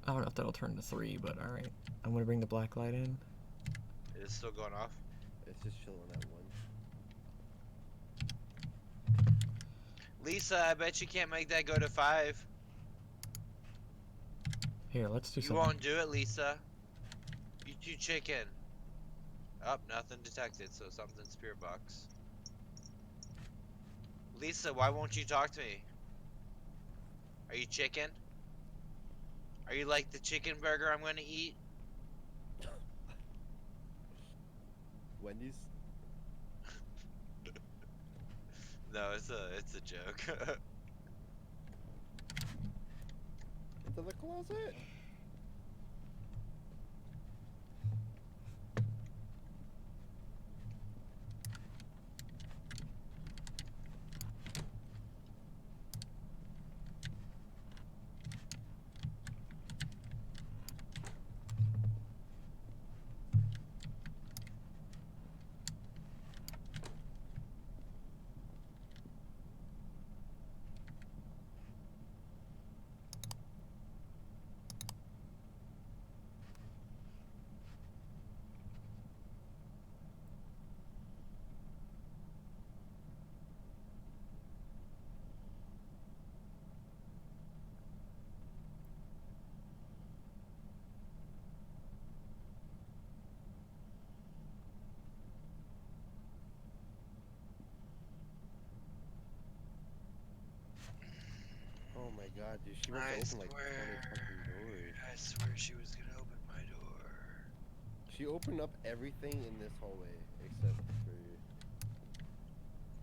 I don't know if that'll turn to 3, but alright. I'm gonna bring the black light in. It is still going off. It's just chilling at 1. Lisa, I bet you can't make that go to 5. Here, let's do You something. won't do it, Lisa. You too chicken. Oh, nothing detected, so something spirit box. Lisa, why won't you talk to me? Are you chicken? Are you like the chicken burger I'm gonna eat? Wendy's? No, it's a joke. Into the closet? Oh my god, dude, she must I have opened like 20 swear. fucking doors. I swear she was gonna open my door. She opened up everything in this hallway except for you.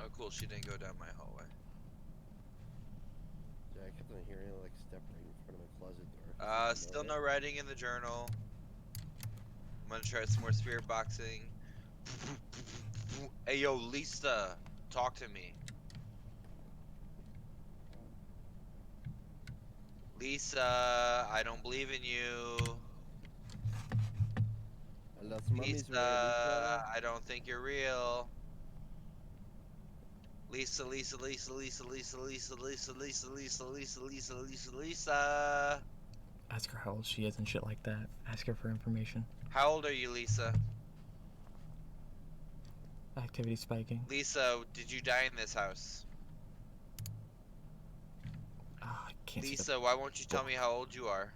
Oh cool, she didn't go down my hallway. Yeah, I kept on hearing like step right in front of my closet door. Still no writing in the journal. I'm gonna try some more spirit boxing. Hey yo, Lisa, talk to me. Lisa, I don't believe in you. Las mummies were Lisa, Lisa. I don't think you're real. Lisa, Lisa, Lisa, Lisa, Lisa, Lisa, Lisa, Lisa, Lisa, Lisa, Lisa, Lisa, Lisa. Ask her how old she is and shit like that. Ask her for information. How old are you, Lisa? Activity spiking. Lisa, did you die in this house? Ah, I can't see the. Lisa, why won't you tell me how old you are?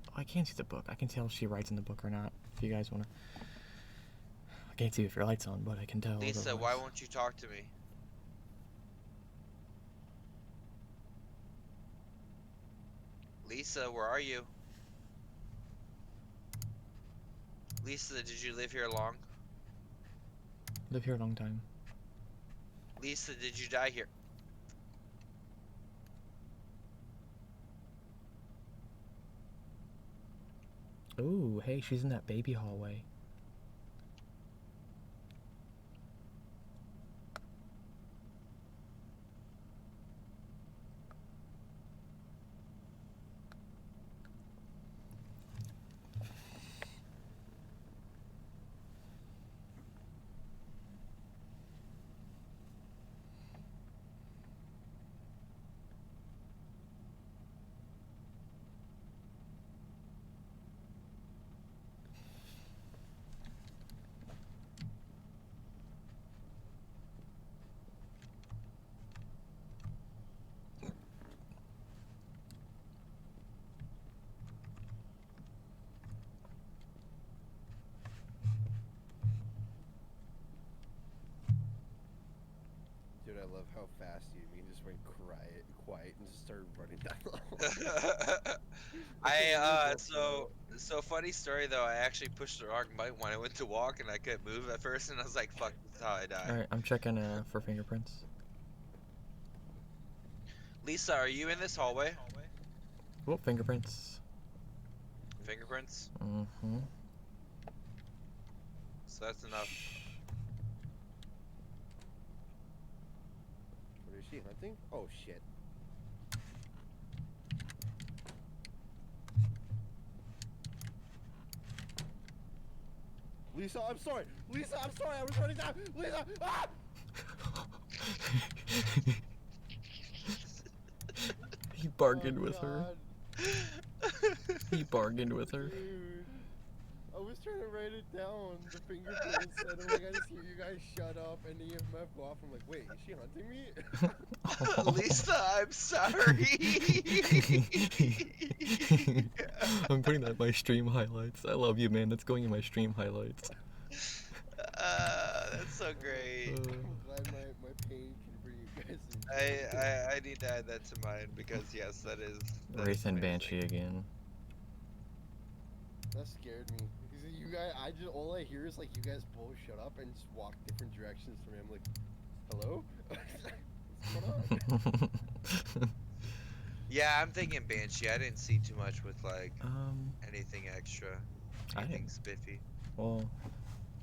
Oh, I can't see the book. I can tell if she writes in the book or not. If you guys wanna. I can't see if your light's on, but I can tell. Lisa, otherwise. why won't you talk to me? Lisa, where are you? Lisa, did you live here long? Live here a long time. Lisa, did you die here? Ooh, hey, she's in that baby hallway. Dude, I love how fast you just went quiet and just started running down the hall. So funny story though. I actually pushed the wrong button when I went to walk, and I couldn't move at first, and I was like, "Fuck, this is how I die." Alright, I'm checking for fingerprints. Lisa, are you in this hallway? Oh, fingerprints. Fingerprints. Mm-hmm. So that's enough. What is she hunting? Oh shit. Lisa, I'm sorry. Lisa, I'm sorry. I was running down. Lisa, ah! He bargained with her. God. He bargained with her. Dude, I was trying to write it down, the fingerprints, and I'm like, I just hear you guys shut up, and the EMF go off. I'm like, wait, is she hunting me? Lisa, I'm sorry. I'm putting that in my stream highlights. I love you, man. That's going in my stream highlights. That's so great. I'm glad my pain can bring you guys in. I need to add that to mine because yes, that is. Wraith and Banshee again. That scared me. Because you guys, all I hear is like you guys both shut up and just walk different directions from me. I'm like, hello? What's going on? Yeah, I'm thinking Banshee. I didn't see too much with like anything extra, I anything didn't. spiffy. Well,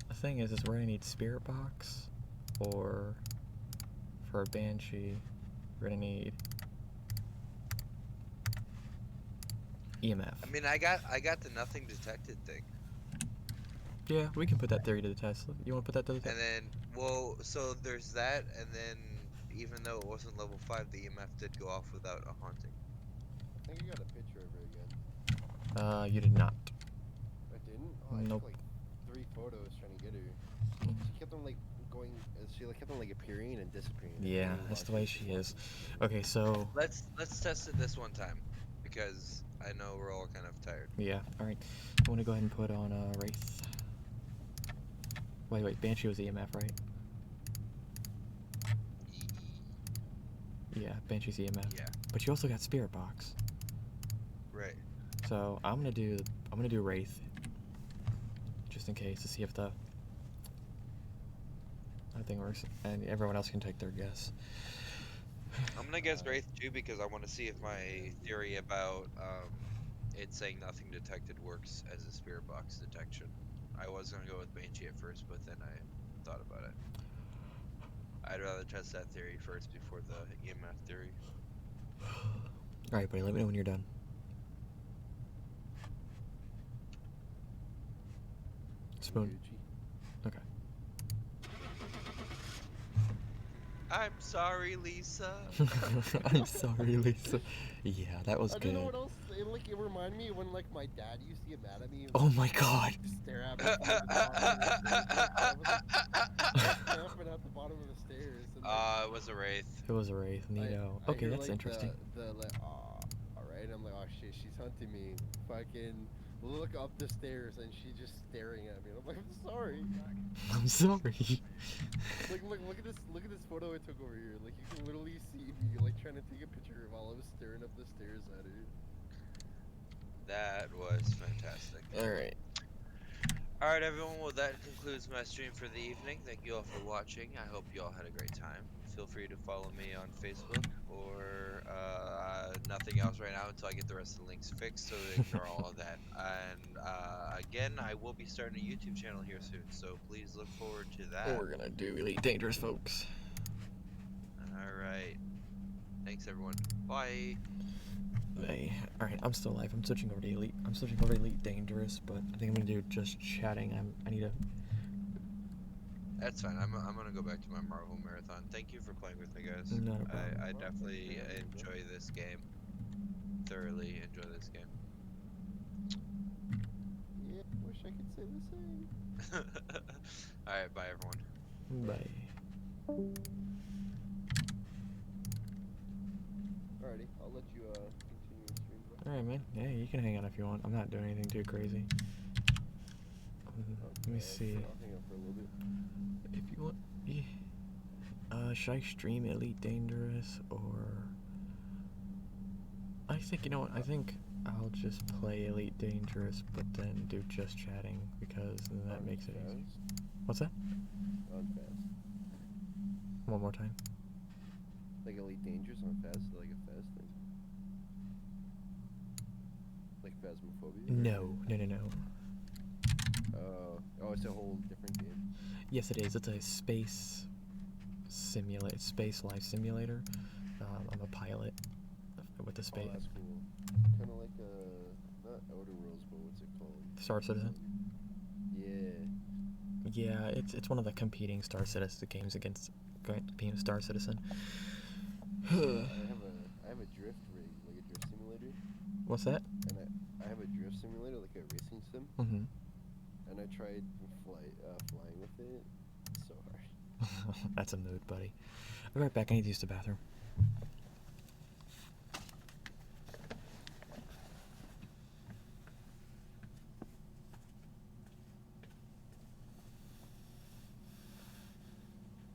the thing is we're gonna need Spirit Box, or for a Banshee, we're gonna need EMF. I mean, I got the nothing detected thing, Yeah, we can put that theory to the test. You want to put that to the test? and then well, so there's that, and then even though it wasn't level 5, the EMF did go off without a haunting. I think I got a picture of her again. You did not. I didn't? Oh, I Nope. took like 3 photos trying to get her. She kept on like going, she like kept on like appearing and disappearing. Yeah, that's the way she is. Okay, so Let's test it this one time, because I know we're all kind of tired. yeah, all right. I want to go ahead and put on Wraith. Wait, Banshee was EMF, right? Yeah, Banshee's EMF. Yeah. But you also got Spirit Box. Right. So I'm gonna do Wraith, just in case, to see if that thing works, and everyone else can take their guess. I'm gonna guess Wraith too, because I want to see if my theory about it saying nothing detected works as a spirit box detection. I was gonna go with Banshee at first, but then I thought about it. I'd rather test that theory first before the EMF theory. Alright, buddy, let me know when you're done. Spoon. Okay. I'm sorry, Lisa. I'm sorry, Lisa. Yeah, that was I good. don't know what else. It reminded me when like my dad used to get mad at me. Oh my god. Stare at me. I was like, camping at the bottom of the stairs. And, like, It was a Wraith. It was a Wraith, Neato. I Okay, hear, that's like, interesting. The like, alright. I'm like, oh shit, she's hunting me. Fucking look up the stairs and she's just staring at me. And I'm like, I'm sorry. I'm sorry. Look at this photo I took over here. Like you can literally see me like trying to take a picture while I was staring up the stairs at her. That was fantastic. Alright. Alright everyone, well that concludes my stream for the evening. Thank you all for watching. I hope you all had a great time. feel free to follow me on Facebook or nothing else right now until I get the rest of the links fixed. So ignore all of that. And again, I will be starting a YouTube channel here soon, so please look forward to that. We're gonna do Elite Dangerous, folks. All right. Thanks, everyone. Bye. Hey, alright, I'm still alive. I'm switching over to Elite. I'm switching over to Elite Dangerous, but I think I'm gonna do just chatting. I need to. That's fine. I'm gonna go back to my Marvel marathon. Thank you for playing with me, guys. Not a problem. I definitely enjoy this game. Thoroughly enjoy this game. Yeah, wish I could say the same. All right, bye everyone. Bye. Alrighty, I'll let you continue your stream. Bro. Alright, man. Yeah, you can hang out if you want. I'm not doing anything too crazy. Let me see. I'll hang out for a little bit. If you want. Yeah. Should I stream Elite Dangerous or. I think, you know what? I think I'll just play Elite Dangerous, but then do just chatting because then that makes it easy. What's that? On fast. One more time. Like Elite Dangerous on fast, like a fast thing. Like Phasmophobia? No. Oh, it's a whole different game. Yes, it is. It's a space life simulator. I'm a pilot with the space. Oh, that's cool. Kind of like not Outer Worlds, but what's it called? Star Citizen. Yeah. Yeah, it's one of the competing Star Citizen games against being Star Citizen. I have a drift rig, like a drift simulator. What's that? And I have a drift simulator, like a racing sim. Mm-hmm. And I tried flying with it. It's so hard. That's a mood, buddy. I'll be right back. I need to use the bathroom.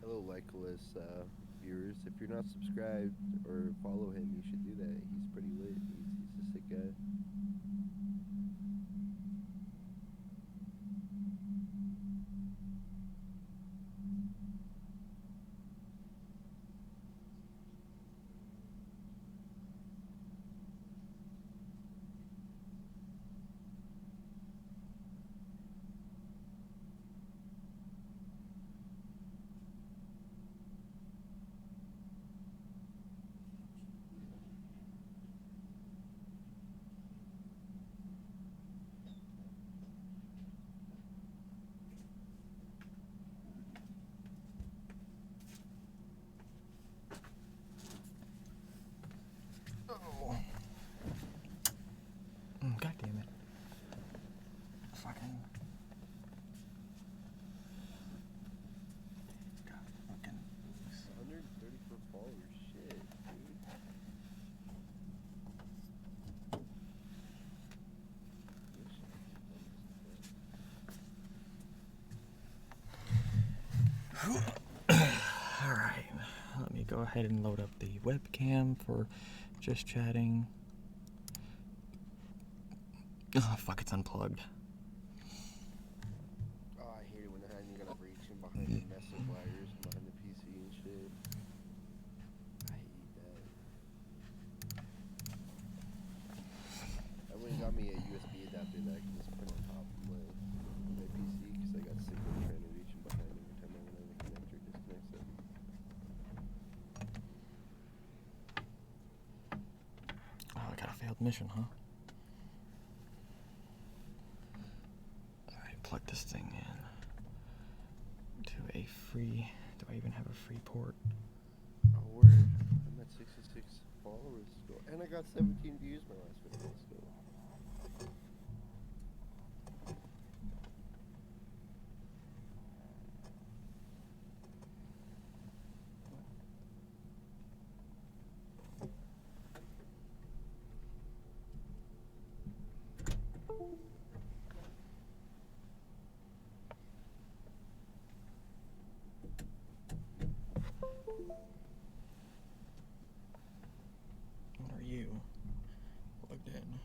Hello, Lycolas viewers. If you're not subscribed or follow him, you should do that. He's pretty lit. He's a sick guy. God damn it. Fucking. God fucking. 134 followers. Shit, dude. Alright. Let me go ahead and load up the webcam for just chatting. Oh, fuck, it's unplugged. Oh, I hate it when you gotta reach in behind the mess of wires and behind the PC and shit. I hate that. I went and got me a USB adapter that I can just put on top of my PC because I got sick of trying to reach in behind every time I went on the connector disconnects it. Oh, I got a failed mission, huh? Alright, plug this thing in to a free. Do I even have a free port? Oh, word. I'm at 66 followers still. And I got 17 views my last video still. What are you? Plugged in.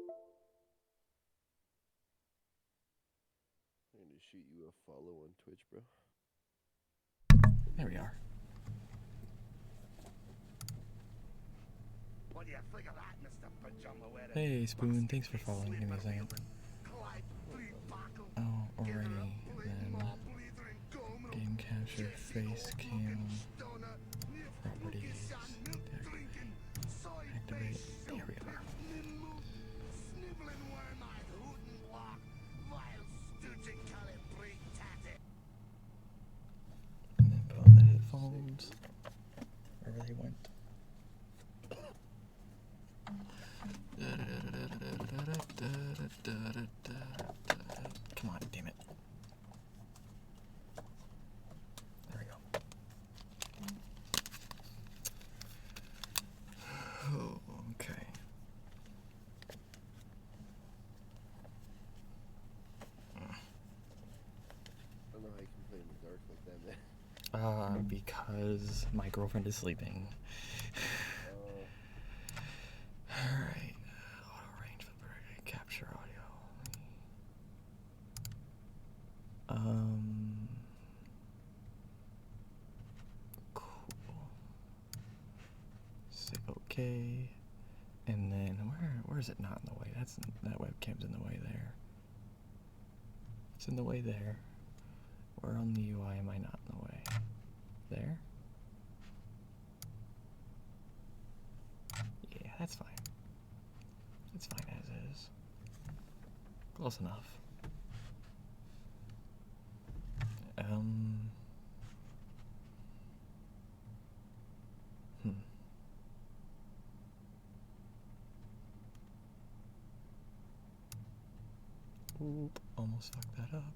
I'm gonna shoot you a follow on Twitch, bro. There we are. What do you think of that, Mr. Pajama Wearer? Hey, Spoon, thanks for following. Give me a second. Oh, alrighty. Then game capture, face cam, properties, activate. There we are. And then put on the headphones. Wherever they went. Come on, damn it. There we go. Oh, okay. I don't know how you can play in the dark like that, man. Because my girlfriend is sleeping. Alright. Auto range for capture audio. Cool. Say okay. And then where is it not in the way? That webcam's in the way there. It's in the way there. Where on the UI am I not in the way? There? Yeah, that's fine. It's fine as is. Close enough. Oop, almost fucked that up.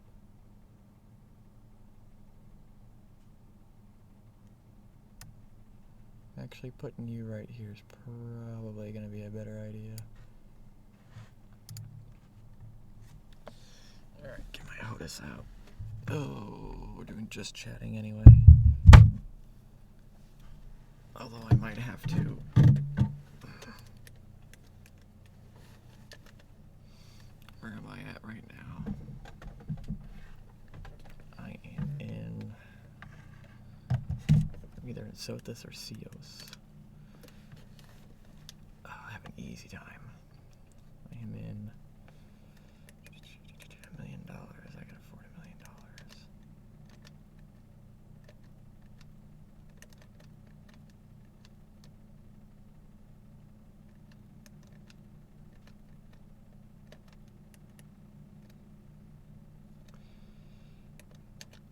Actually, putting you right here is probably going to be a better idea. Alright, get my HOTUS out. Oh, we're doing just chatting anyway. Although I might have to. Where am I at right now? I am in either in Sothis or Cios. Oh, I have an easy time. I am in $1 million. I can afford $1 million.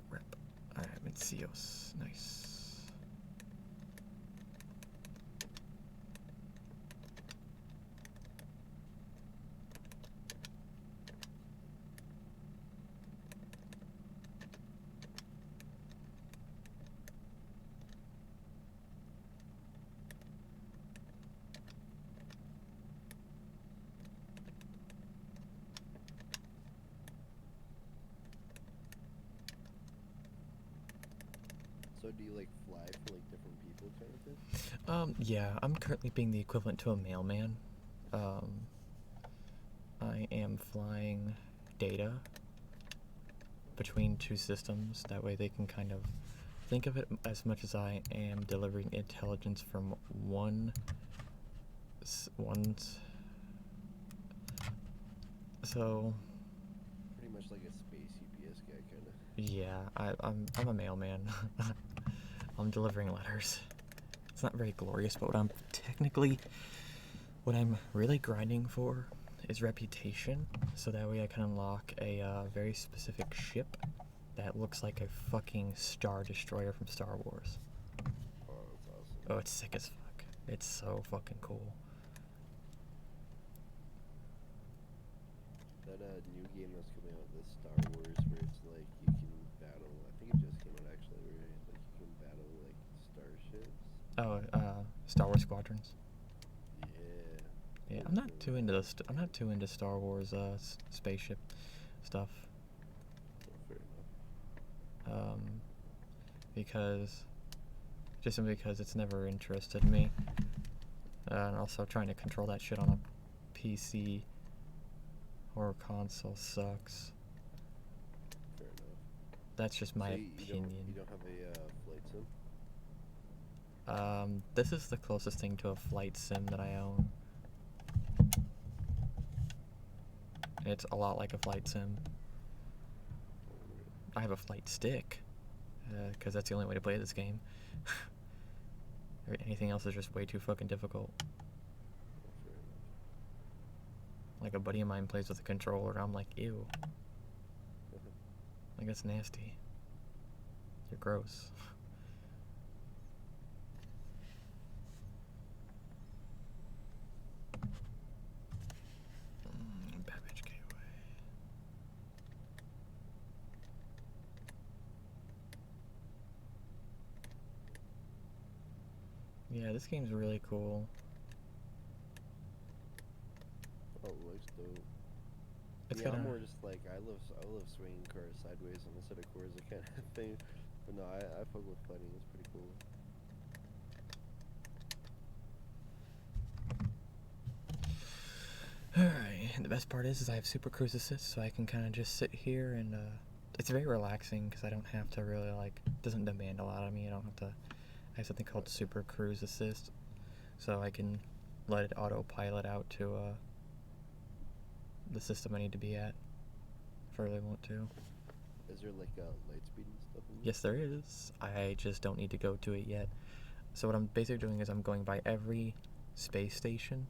Rep. I'm in Cios. Nice. So do you like fly for like different people kind of thing? Yeah, I'm currently being the equivalent to a mailman. I am flying data between two systems. That way they can kind of think of it as much as I am delivering intelligence from one's. So Pretty much like a space UPS guy kind of. yeah, I'm a mailman. I'm delivering letters. It's not very glorious, but what I'm really grinding for is reputation, so that way I can unlock a very specific ship that looks like a fucking Star Destroyer from Star Wars. Oh, that's awesome. Oh, it's sick as fuck. It's so fucking cool. That new game that's coming out, the Star Wars, where it's like you can battle. I think it just came out actually, where like you can battle like starships. Oh, Star Wars Squadrons. Yeah. Yeah, I'm not too into I'm not too into Star Wars spaceship stuff. Oh, fair enough. Just simply because it's never interested me. And also trying to control that shit on a PC horror console sucks. Fair enough. That's just my So opinion. You don't have a flight sim? This is the closest thing to a flight sim that I own. It's a lot like a flight sim. I have a flight stick, because that's the only way to play this game. Anything else is just way too fucking difficult. Fair enough. Like a buddy of mine plays with a controller, I'm like, ew. Like, that's nasty. You're gross. Babbage Gateway. Yeah, this game's really cool. Oh, it looks dope. It's Yeah, got I'm a, more just like I love swinging cars sideways on a set of cores, that kind of thing. But no, I fuck with fighting. It's pretty cool. Alright, and the best part is I have Super Cruise Assist, so I can kind of just sit here and, it's very relaxing because I don't have to really, like, doesn't demand a lot of me. I don't have to, I have something called Super Cruise Assist, so I can let it autopilot out to, the system I need to be at, if I really want to. Is there like light speed and stuff in there? Yes, there is. I just don't need to go to it yet. So what I'm basically doing is I'm going by every space station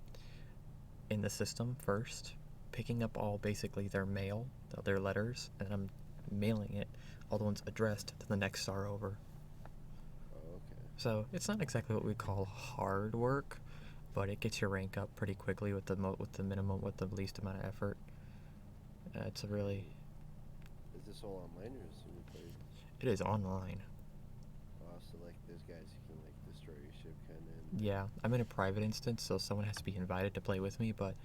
in the system first, picking up all basically their mail, their letters, and I'm mailing it, all the ones addressed to the next star over. Oh, okay. So it's not exactly what we call hard work, but it gets your rank up pretty quickly with the with the least amount of effort. It's a really, Is this all online or is it single player? it is online. Oh, so like there's guys who can like destroy your ship kind of. Yeah, I'm in a private instance, so someone has to be invited to play with me, but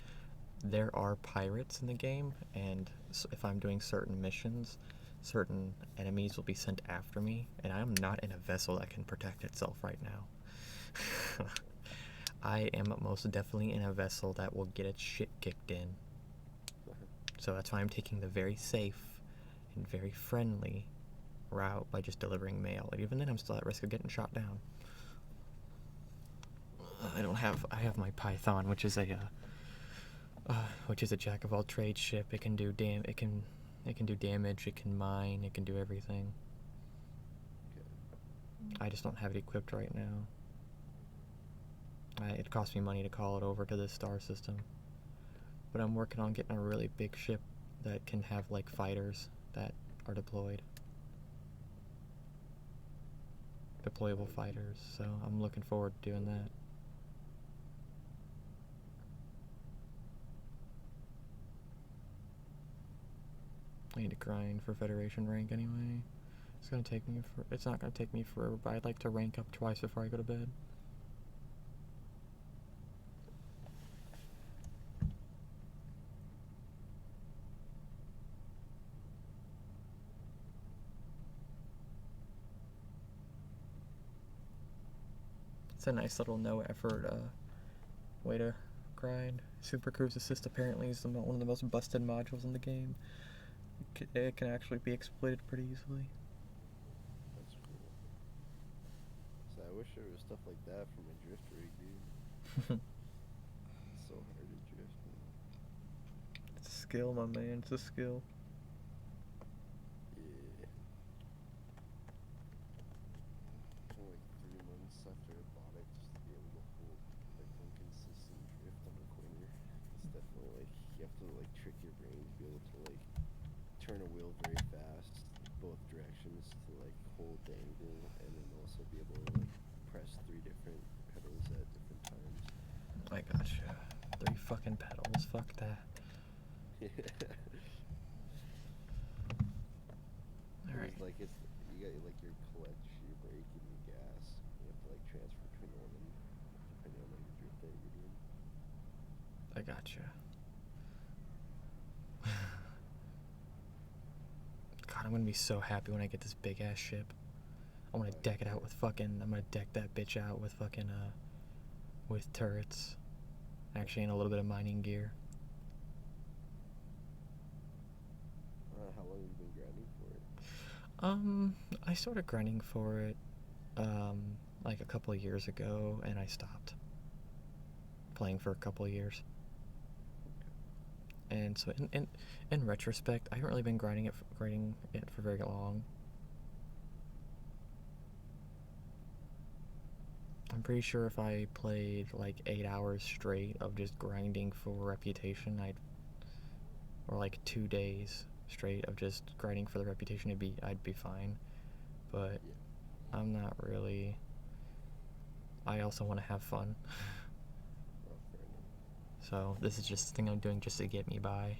there are pirates in the game, and if I'm doing certain missions, certain enemies will be sent after me, and I'm not in a vessel that can protect itself right now. I am most definitely in a vessel that will get its shit kicked in. So that's why I'm taking the very safe and very friendly route by just delivering mail. And even then, I'm still at risk of getting shot down. I have my Python, which is a jack of all trades ship. It can do it can do damage. It can mine. It can do everything. Okay. I just don't have it equipped right now. It cost me money to call it over to this star system, but I'm working on getting a really big ship that can have like fighters that are deployed. Deployable fighters, so I'm looking forward to doing that. I need to grind for Federation rank anyway. It's not gonna take me forever, but I'd like to rank up twice before I go to bed. It's a nice little no effort way to grind. Super Cruise Assist apparently is one of the most busted modules in the game. It can actually be exploited pretty easily. That's cool. So I wish there was stuff like that for my drift rig, dude. It's so hard to drift. Man. It's a skill, my man. It's a skill. Yeah. Like 3 months after I bought it, just to be able to hold like one consistent drift on the corner. It's definitely like you have to like trick your brain to be able to like turn a wheel very fast, both directions, to like hold the angle, and then also be able to like press 3 different pedals at different times. I gotcha. 3 fucking pedals. Fuck that. Alright. Like you got like your clutch, your brake, and your gas. You have to like transfer between all of them depending on like the drift that you're doing. I gotcha. God, I'm gonna be so happy when I get this big ass ship. I'm gonna deck it out with fucking. I'm gonna deck that bitch out with fucking with turrets. Actually, and a little bit of mining gear. I started grinding for it, like a couple of years ago, and I stopped playing for a couple of years. And so, in retrospect, I haven't really been grinding it for very long. I'm pretty sure if I played like 8 hours straight of just grinding for reputation, or like 2 days straight of just grinding for the reputation, I'd be fine. But I'm not really. I also want to have fun. Oh, fair enough. So this is just the thing I'm doing just to get me by.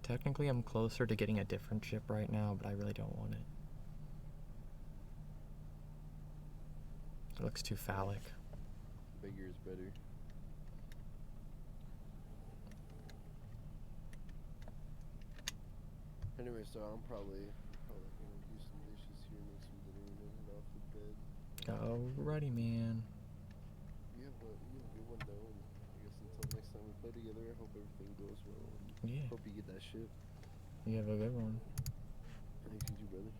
Technically, I'm closer to getting a different ship right now, but I really don't want it. It looks too phallic. Bigger is better. Anyway, so I'm probably gonna do some dishes here, make some dinner, and then head off to bed. Alrighty, man. You have a good one though, and I guess until next time we play together, I hope everything goes well. And Yeah. hope you get that ship. You have a good one. Thanks, you too, brother.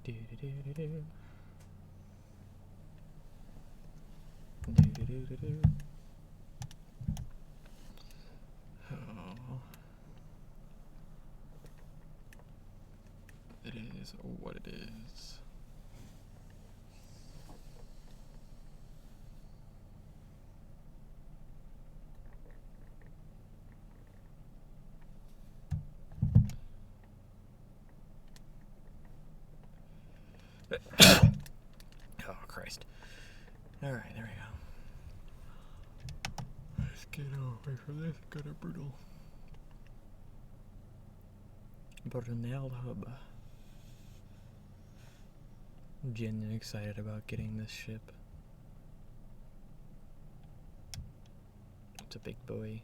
Do-do-do-do-do. Do-do-do-do-do. Oh. It is what it is. Oh, Christ. Alright, there we go. Let's get away from this. Kind of brutal. Brunel Hub. Genuinely excited about getting this ship. It's a big buoy.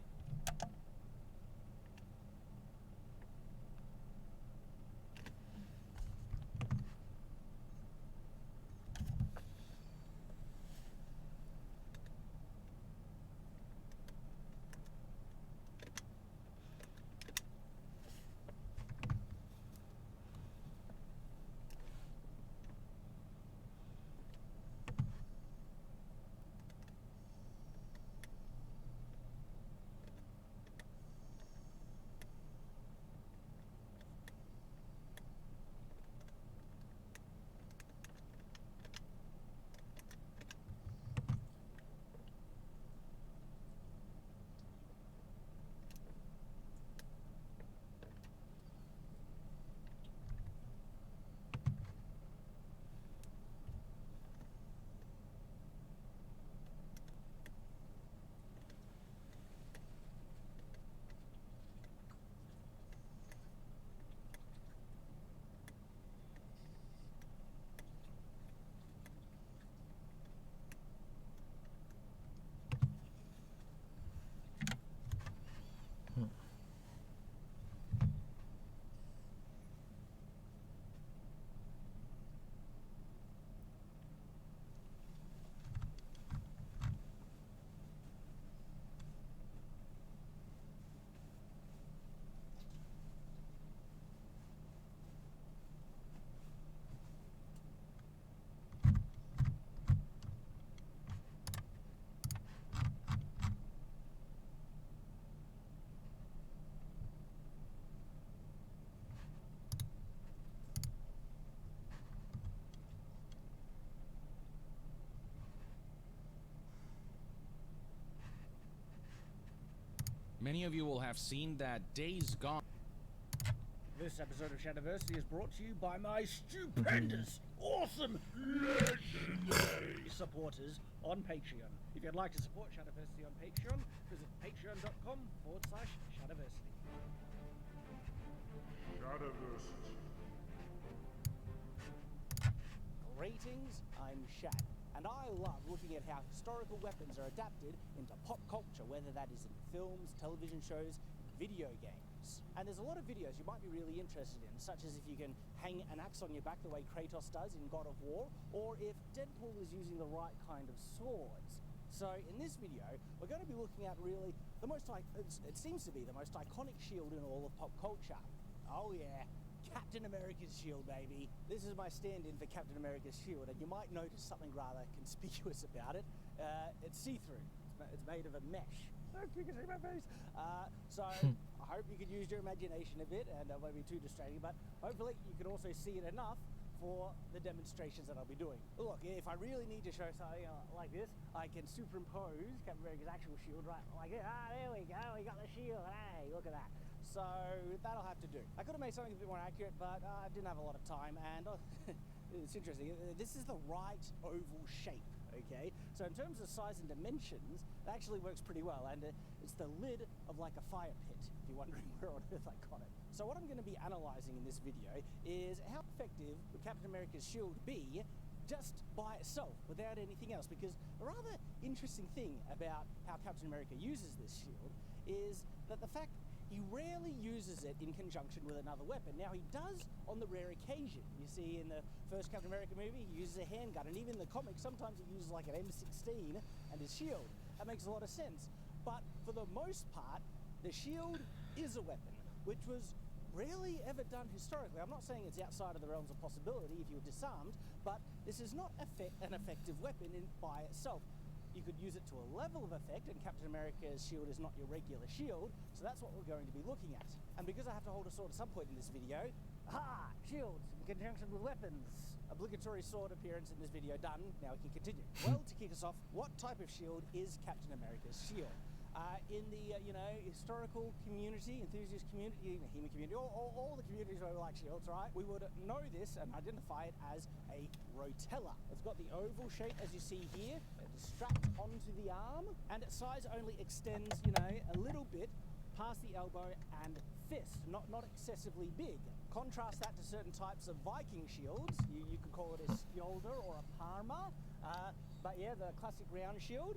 Many of you will have seen that Days Gone. This episode of Shadowversity is brought to you by my stupendous, awesome, legendary supporters on Patreon. If you'd like to support Shadowversity on Patreon, visit patreon.com/Shadowversity. Greetings, I'm Shad, and I love looking at how historical weapons are adapted into pop culture, whether that is in films, television shows, video games. And there's a lot of videos you might be really interested in, such as if you can hang an axe on your back the way Kratos does in God of War, or if Deadpool is using the right kind of swords. So in this video, we're going to be looking at really the most, it seems to be the most iconic shield in all of pop culture. Oh yeah, Captain America's shield, baby. This is my stand-in for Captain America's shield, and you might notice something rather conspicuous about it. It's see-through. It's made of a mesh. Look, you can see my face. So I hope you can use your imagination a bit, and it won't be too distracting, but hopefully you can also see it enough for the demonstrations that I'll be doing. Look, if I really need to show something like this, I can superimpose Captain America's actual shield right like this. Ah, there we go, we got the shield. Hey, look at that. So that'll have to do. I could have made something a bit more accurate, but I didn't have a lot of time, and it's interesting. This is the right oval shape, okay? So in terms of size and dimensions, it actually works pretty well, and it's the lid of like a fire pit, if you're wondering where on earth I got it. So what I'm going to be analysing in this video is how effective would Captain America's shield be just by itself, without anything else, because a rather interesting thing about how Captain America uses this shield is that the fact he rarely uses it in conjunction with another weapon. Now, he does on the rare occasion. You see in the first Captain America movie, he uses a handgun, and even in the comics, sometimes he uses like an M16 and his shield. That makes a lot of sense. But for the most part, the shield is a weapon, which was rarely ever done historically. I'm not saying it's outside of the realms of possibility if you're disarmed, but this is not an effective weapon by itself. You could use it to a level of effect, and Captain America's shield is not your regular shield, so that's what we're going to be looking at. And because I have to hold a sword at some point in this video, aha, shields in conjunction with weapons. Obligatory sword appearance in this video done, now we can continue. Well, to kick us off, what type of shield is Captain America's shield? In the, historical community, enthusiast community, human community, all the communities where we like shields, right? We would know this and identify it as a rotella. It's got the oval shape, as you see here. It's strapped onto the arm, and its size only extends, a little bit past the elbow and fist, not excessively big. Contrast that to certain types of Viking shields. You could call it a skjolder or a parma. But yeah, the classic round shield,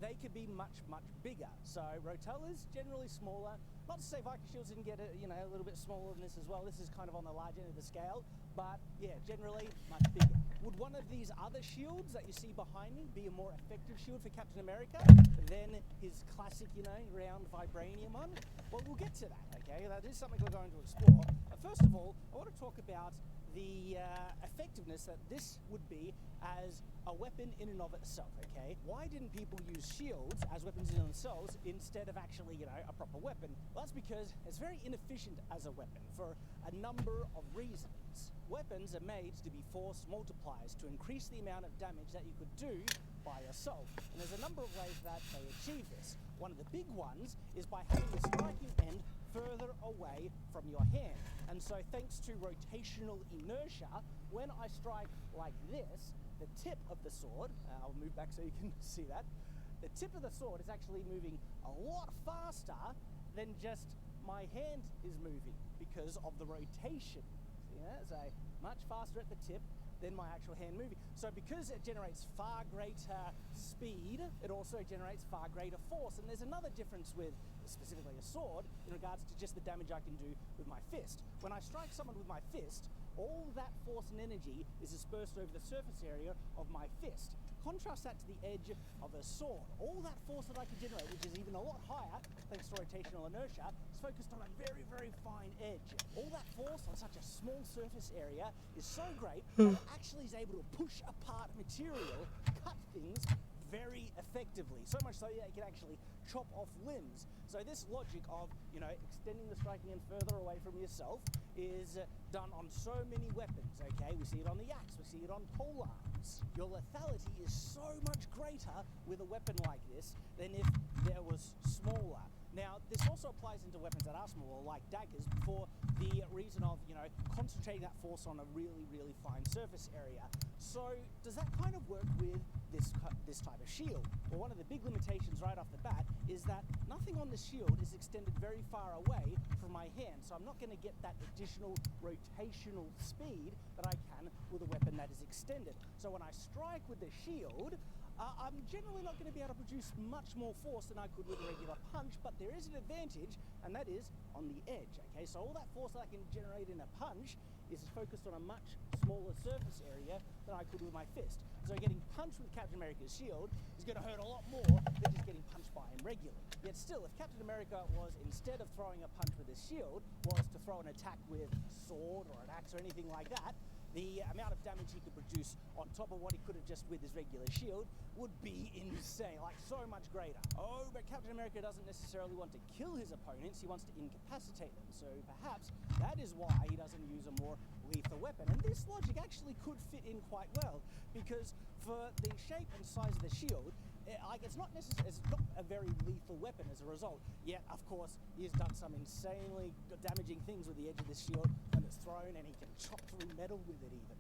they could be much bigger. So rotellas generally smaller. Not to say Viking shields didn't get a little bit smaller than this as well. This is kind of on the large end of the scale, but yeah, generally much bigger. Would one of these other shields that you see behind me be a more effective shield for Captain America than his classic, round vibranium one? Well, we'll get to that, okay? That is something we're going to explore. First of all, I want to talk about the effectiveness that this would be as a weapon in and of itself, okay? Why didn't people use shields as weapons in themselves instead of actually, a proper weapon? Well, that's because it's very inefficient as a weapon for a number of reasons. Weapons are made to be force multipliers to increase the amount of damage that you could do by yourself. And there's a number of ways that they achieve this. One of the big ones is by having the striking end further away from your hand. And so thanks to rotational inertia, when I strike like this, the tip of the sword, I'll move back so you can see that, the tip of the sword is actually moving a lot faster than just my hand is moving because of the rotation. See that? So much faster at the tip than my actual hand moving. So because it generates far greater speed, it also generates far greater force. And there's another difference with specifically a sword in regards to just the damage I can do with my fist. When I strike someone with my fist, all that force and energy is dispersed over the surface area of my fist. Contrast that to the edge of a sword. All that force that I can generate, which is even a lot higher thanks to rotational inertia, is focused on a very fine edge. All that force on such a small surface area is so great that it actually is able to push apart material, cut things very effectively. So much so that it can actually chop off limbs. So this logic of, extending the striking end further away from yourself is done on so many weapons, okay? We see it on the axe, we see it on polearms. Your lethality is so much greater with a weapon like this than if there was smaller. Now, this also applies into weapons that are smaller, like daggers, for the reason of, concentrating that force on a really fine surface area. So, does that kind of work with this type of shield? Well, one of the big limitations right off the bat is that nothing on the shield is extended very far away from my hand, so I'm not going to get that additional rotational speed that I can with a weapon that is extended. So when I strike with the shield, I'm generally not going to be able to produce much more force than I could with a regular punch, but there is an advantage, and that is on the edge, okay? So all that force that I can generate in a punch is focused on a much smaller surface area than I could with my fist. So getting punched with Captain America's shield is going to hurt a lot more than just getting punched by him regularly. Yet still, if Captain America was, instead of throwing a punch with his shield, was to throw an attack with a sword or an axe or anything like that, the amount of damage he could produce on top of what he could have just with his regular shield would be insane, like so much greater. Oh, but Captain America doesn't necessarily want to kill his opponents, he wants to incapacitate them. So perhaps that is why he doesn't use a more lethal weapon. And this logic actually could fit in quite well, because for the shape and size of the shield, it's not a very lethal weapon as a result. Yet, of course, he's done some insanely damaging things with the edge of this shield when it's thrown, and he can chop through metal with it even.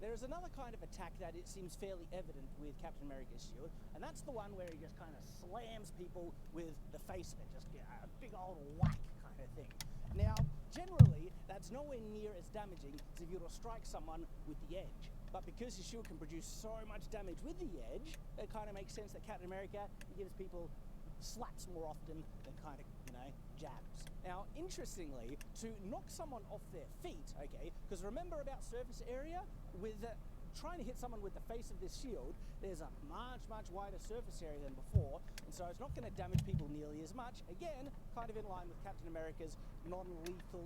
There is another kind of attack that it seems fairly evident with Captain America's shield, and that's the one where he just kind of slams people with the face of it, just a big old whack kind of thing. Now, generally, that's nowhere near as damaging as if you were to strike someone with the edge. But because his shield can produce so much damage with the edge, it kind of makes sense that Captain America gives people slaps more often than kind of, jabs. Now, interestingly, to knock someone off their feet, okay, because remember about surface area? With trying to hit someone with the face of this shield, there's a much wider surface area than before, and so it's not going to damage people nearly as much. Again, kind of in line with Captain America's non-lethal.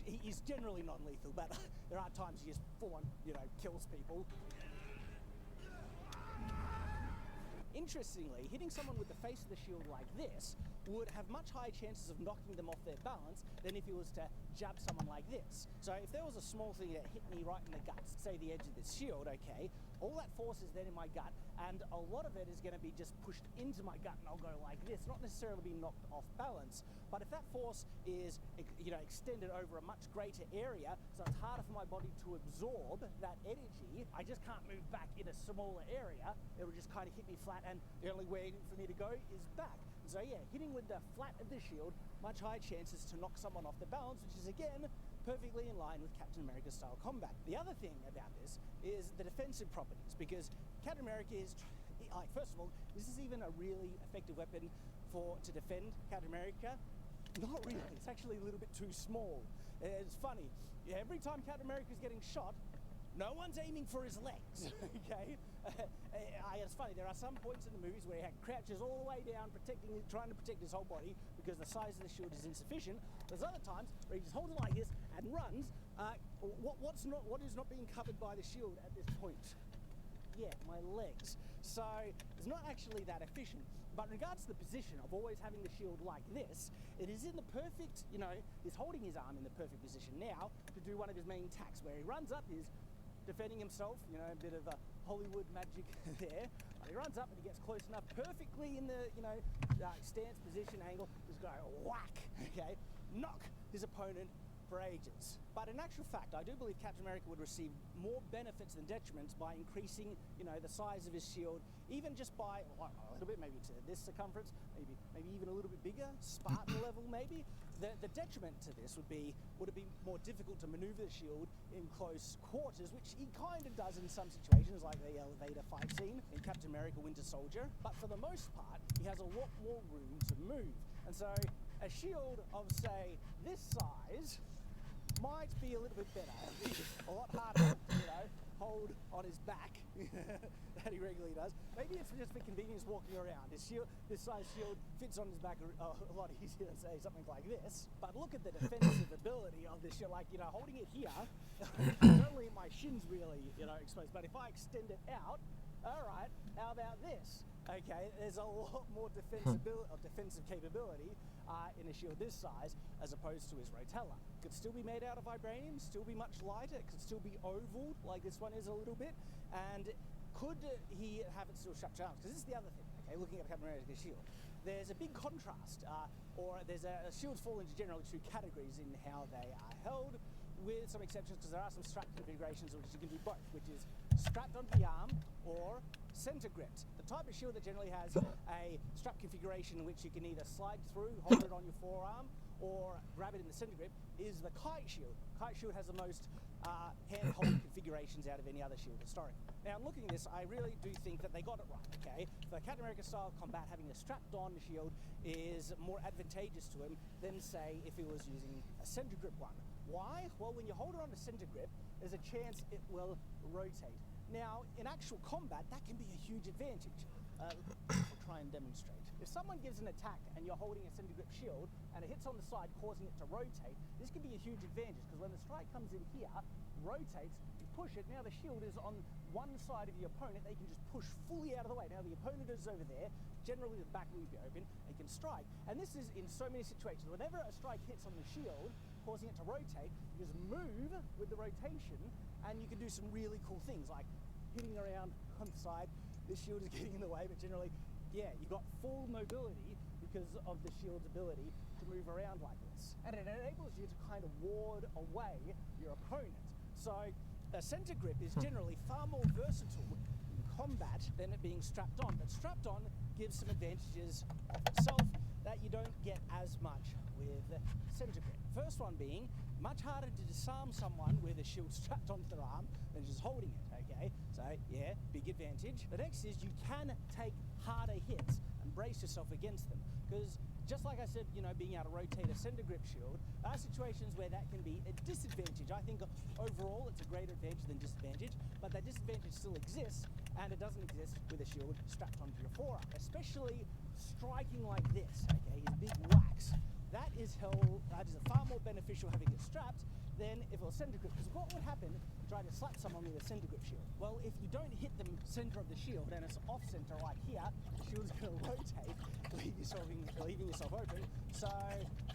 He's generally non-lethal, but there are times he just full-on, kills people. Interestingly, hitting someone with the face of the shield like this would have much higher chances of knocking them off their balance than if he was to jab someone like this. So if there was a small thing that hit me right in the guts, say the edge of this shield, okay, all that force is then in my gut, and a lot of it is going to be just pushed into my gut, and I'll go like this, not necessarily be knocked off balance. But if that force is, you know, extended over a much greater area, so it's harder for my body to absorb that energy, I just can't move back in a smaller area. It'll just kind of hit me flat, and the only way for me to go is back. So yeah, hitting with the flat of the shield, much higher chances to knock someone off the balance, which is again perfectly in line with Captain America style combat. The other thing about this is the defensive properties, because Captain America is, like, first of all, is this even a really effective weapon to defend Captain America? Not really. It's actually a little bit too small. It's funny. Every time Captain America is getting shot, no one's aiming for his legs, okay? It's funny, there are some points in the movies where he crouches all the way down, trying to protect his whole body because the size of the shield is insufficient. There's other times where he just holds it like this and runs. What is not being covered by the shield at this point? Yeah, my legs. So it's not actually that efficient. But in regards to the position of always having the shield like this, it is in the perfect, you know, he's holding his arm in the perfect position now to do one of his main attacks, where he runs up, he's defending himself, you know, a bit of a Hollywood magic there. He runs up and he gets close enough, perfectly in the, you know, stance, position, angle, just go whack, okay? Knock his opponent for ages. But in actual fact, I do believe Captain America would receive more benefits than detriments by increasing, you know, the size of his shield, even just by a little bit, maybe to this circumference, maybe even a little bit bigger, Spartan level maybe. The detriment to this would it be more difficult to maneuver the shield in close quarters, which he kind of does in some situations, like the elevator fight scene in Captain America Winter Soldier. But for the most part, he has a lot more room to move. And so a shield of, say, this size might be a little bit better. A lot harder, you know, hold on his back that he regularly does. Maybe it's just for convenience walking around. This size shield fits on his back a lot easier than, say, something like this. But look at the defensive ability of this shield. Like, you know, holding it here, only my shins really, you know, exposed. But if I extend it out, all right, how about this? Okay, there's a lot more defensive capability in a shield this size as opposed to his rotella. Could still be made out of vibranium, still be much lighter, it could still be oval like this one is a little bit, and could he have it still strapped to arms? Because this is the other thing, okay, looking at Captain America's shield. There's a big contrast, or there's shields fall into generally two categories in how they are held, with some exceptions, because there are some strap configurations which you can do both, which is strapped onto the arm or center gripped. The type of shield that generally has a strap configuration in which you can either slide through, hold it on your forearm, or grab it in the center grip is the kite shield. Kite shield has the most hand-hold configurations out of any other shield historically. Now, looking at this, I really do think that they got it right, okay? For Captain America style combat, having a strapped-on shield is more advantageous to him than, say, if he was using a center grip one. Why? Well, when you hold it on a center grip, there's a chance it will rotate. Now, in actual combat, that can be a huge advantage. I'll try and demonstrate. If someone gives an attack and you're holding a center grip shield and it hits on the side, causing it to rotate, this can be a huge advantage, because when the strike comes in here, rotates, you push it, now the shield is on one side of your opponent, they can just push fully out of the way. Now the opponent is over there, generally the back will be open, they can strike. And this is in so many situations. Whenever a strike hits on the shield, causing it to rotate, you just move with the rotation and you can do some really cool things, like hitting around on the side. This shield is getting in the way, but generally, yeah, you've got full mobility because of the shield's ability to move around like this. And it enables you to kind of ward away your opponent. So a center grip is generally far more versatile in combat than it being strapped on. But strapped on gives some advantages of itself that you don't get as much with center grip. First one being, much harder to disarm someone with a shield strapped onto their arm than just holding it, okay? So, yeah, big advantage. The next is you can take harder hits and brace yourself against them. Because, just like I said, you know, being able to rotate a center grip shield, there are situations where that can be a disadvantage. I think overall it's a greater advantage than disadvantage, but that disadvantage still exists, and it doesn't exist with a shield strapped onto your forearm. Especially striking like this, okay, his big whacks. That is far more beneficial having it strapped than if it was center grip. Because what would happen if you try to slap someone with a center grip shield? Well, if you don't hit the center of the shield and it's off center like here, the shield's going to rotate, leaving yourself open. So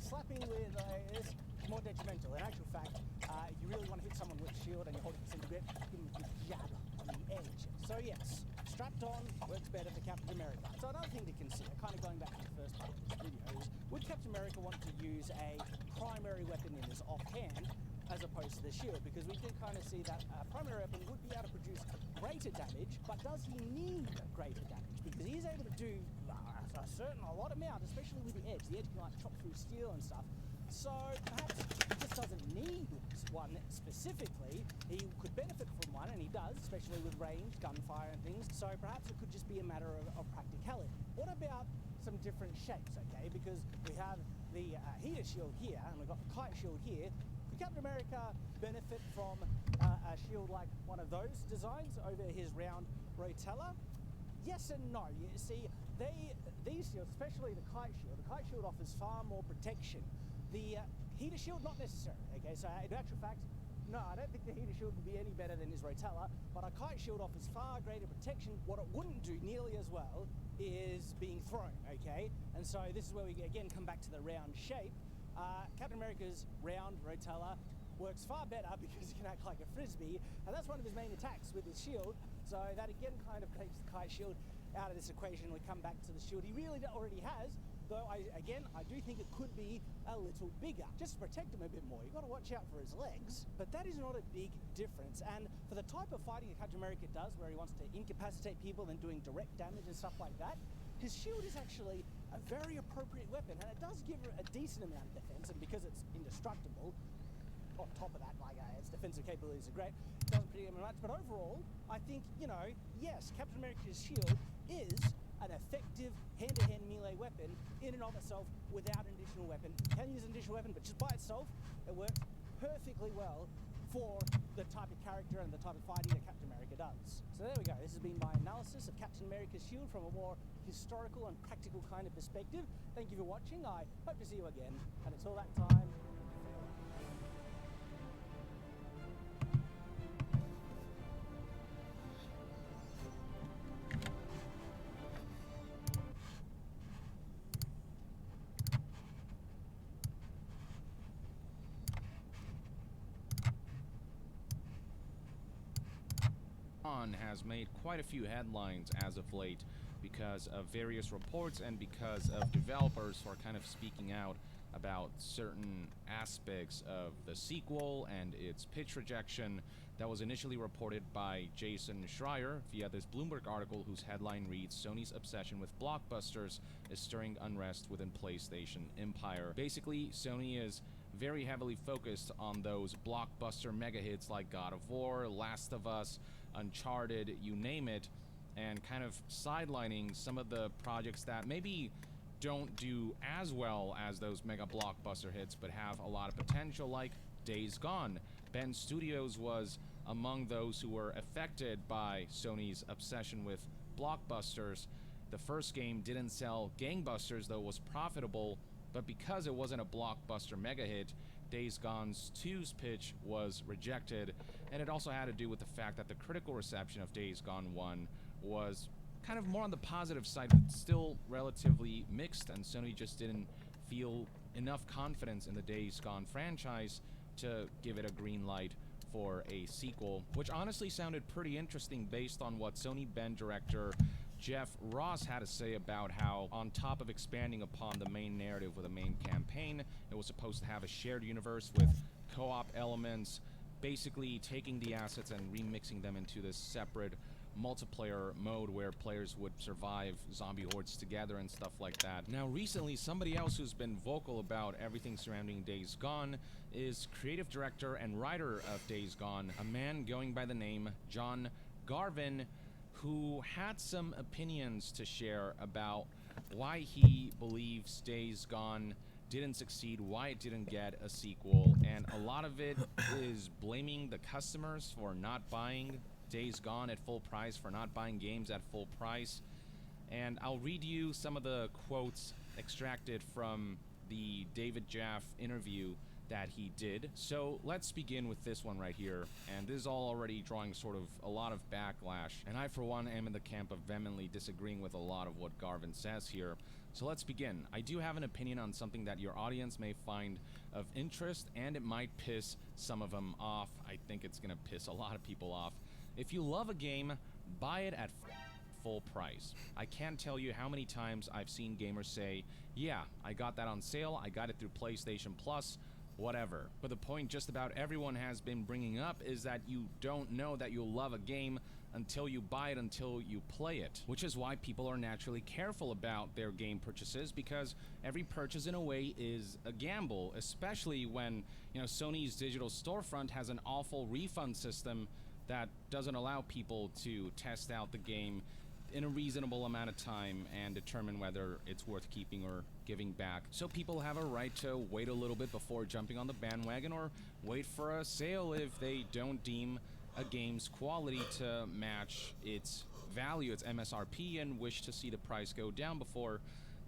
slapping with is more detrimental. In actual fact, if you really want to hit someone with a shield and you're holding the center grip, give them a good jab the edge. So yes, strapped on works better for Captain America. So another thing to consider, kind of going back to the first part of this video, is would Captain America want to use a primary weapon in his offhand as opposed to the shield? Because we do kind of see that a primary weapon would be able to produce greater damage, but does he need greater damage? Because he's able to do a lot amount, especially with the edge. The edge can like chop through steel and stuff. So perhaps he just doesn't need one specifically. He could benefit from one, and he does, especially with range, gunfire and things. So perhaps it could just be a matter of practicality. What about some different shapes, okay? Because we have the heater shield here, and we've got the kite shield here. Could Captain America benefit from a shield like one of those designs over his round rotella? Yes and no. You see, these shields, especially the kite shield offers far more protection. The heater shield, not necessarily, okay? So in actual fact, no, I don't think the heater shield would be any better than his rotella, but a kite shield offers far greater protection. What it wouldn't do nearly as well is being thrown, okay? And so this is where we again come back to the round shape. Captain America's round rotella works far better because he can act like a frisbee, and that's one of his main attacks with his shield. So that again kind of takes the kite shield out of this equation. We come back to the shield he really already has, though I do think it could be a little bigger, just to protect him a bit more. You've got to watch out for his legs, but that is not a big difference. And for the type of fighting that Captain America does, where he wants to incapacitate people and doing direct damage and stuff like that, his shield is actually a very appropriate weapon, and it does give a decent amount of defense, and because it's indestructible, on top of that, like its defensive capabilities are great, it doesn't pretty much, but overall, I think, you know, yes, Captain America's shield is an effective hand-to-hand melee weapon in and of itself without an additional weapon. You can use an additional weapon, but just by itself, it works perfectly well for the type of character and the type of fighting that Captain America does. So there we go. This has been my analysis of Captain America's shield from a more historical and practical kind of perspective. Thank you for watching. I hope to see you again. And until that time, has made quite a few headlines as of late because of various reports and because of developers who are kind of speaking out about certain aspects of the sequel and its pitch rejection that was initially reported by Jason Schreier via this Bloomberg article whose headline reads, Sony's obsession with blockbusters is stirring unrest within PlayStation empire. Basically, Sony is very heavily focused on those blockbuster mega hits like God of War, Last of Us, Uncharted, you name it, and kind of sidelining some of the projects that maybe don't do as well as those mega blockbuster hits but have a lot of potential, like Days Gone. Bend Studios was among those who were affected by Sony's obsession with blockbusters. The first game didn't sell gangbusters, though it was profitable, but because it wasn't a blockbuster mega hit, Days Gone 2's pitch was rejected, and it also had to do with the fact that the critical reception of Days Gone 1 was kind of more on the positive side, but still relatively mixed, and Sony just didn't feel enough confidence in the Days Gone franchise to give it a green light for a sequel, which honestly sounded pretty interesting based on what Sony Bend director Jeff Ross had to say about how, on top of expanding upon the main narrative with a main campaign, it was supposed to have a shared universe with co-op elements, basically taking the assets and remixing them into this separate multiplayer mode where players would survive zombie hordes together and stuff like that. Now recently, somebody else who's been vocal about everything surrounding Days Gone is creative director and writer of Days Gone, a man going by the name John Garvin, who had some opinions to share about why he believes Days Gone didn't succeed, why it didn't get a sequel, and a lot of it is blaming the customers for not buying Days Gone at full price, for not buying games at full price. And I'll read you some of the quotes extracted from the David Jaffe interview that he did. So let's begin with this one right here, and this is all already drawing sort of a lot of backlash, and I for one am in the camp of vehemently disagreeing with a lot of what Garvin says here. So let's begin. I do have an opinion on something that your audience may find of interest, and it might piss some of them off. I think it's gonna piss a lot of people off. If you love a game, buy it at full price. I can't tell you how many times I've seen gamers say, yeah, I got that on sale, I got it through PlayStation Plus, whatever. But the point just about everyone has been bringing up is that you don't know that you'll love a game until you buy it, until you play it. Which is why people are naturally careful about their game purchases, because every purchase in a way is a gamble, especially when, Sony's digital storefront has an awful refund system that doesn't allow people to test out the game in a reasonable amount of time and determine whether it's worth keeping or giving back. So people have a right to wait a little bit before jumping on the bandwagon, or wait for a sale if they don't deem a game's quality to match its value, its MSRP, and wish to see the price go down before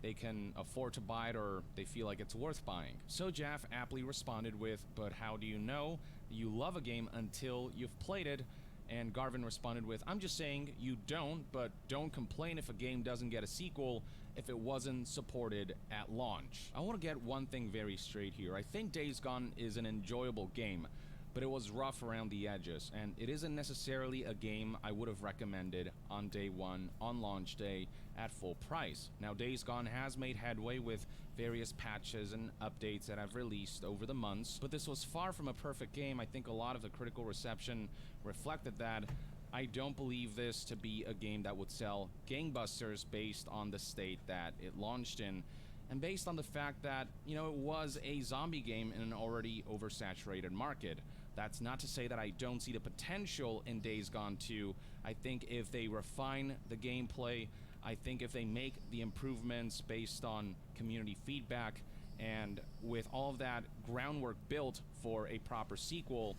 they can afford to buy it or they feel like it's worth buying. So Jaff aptly responded with, but how do you know you love a game until you've played it? And Garvin responded with, I'm just saying you don't, but don't complain if a game doesn't get a sequel if it wasn't supported at launch. I want to get one thing very straight here. I think Days Gone is an enjoyable game, but it was rough around the edges, and it isn't necessarily a game I would have recommended on day one, on launch day, at full price. Now, Days Gone has made headway with various patches and updates that have released over the months, but this was far from a perfect game. I think a lot of the critical reception reflected that. I don't believe this to be a game that would sell gangbusters based on the state that it launched in, and based on the fact that, it was a zombie game in an already oversaturated market. That's not to say that I don't see the potential in Days Gone 2. I think if they refine the gameplay, I think if they make the improvements based on community feedback, and with all of that groundwork built for a proper sequel,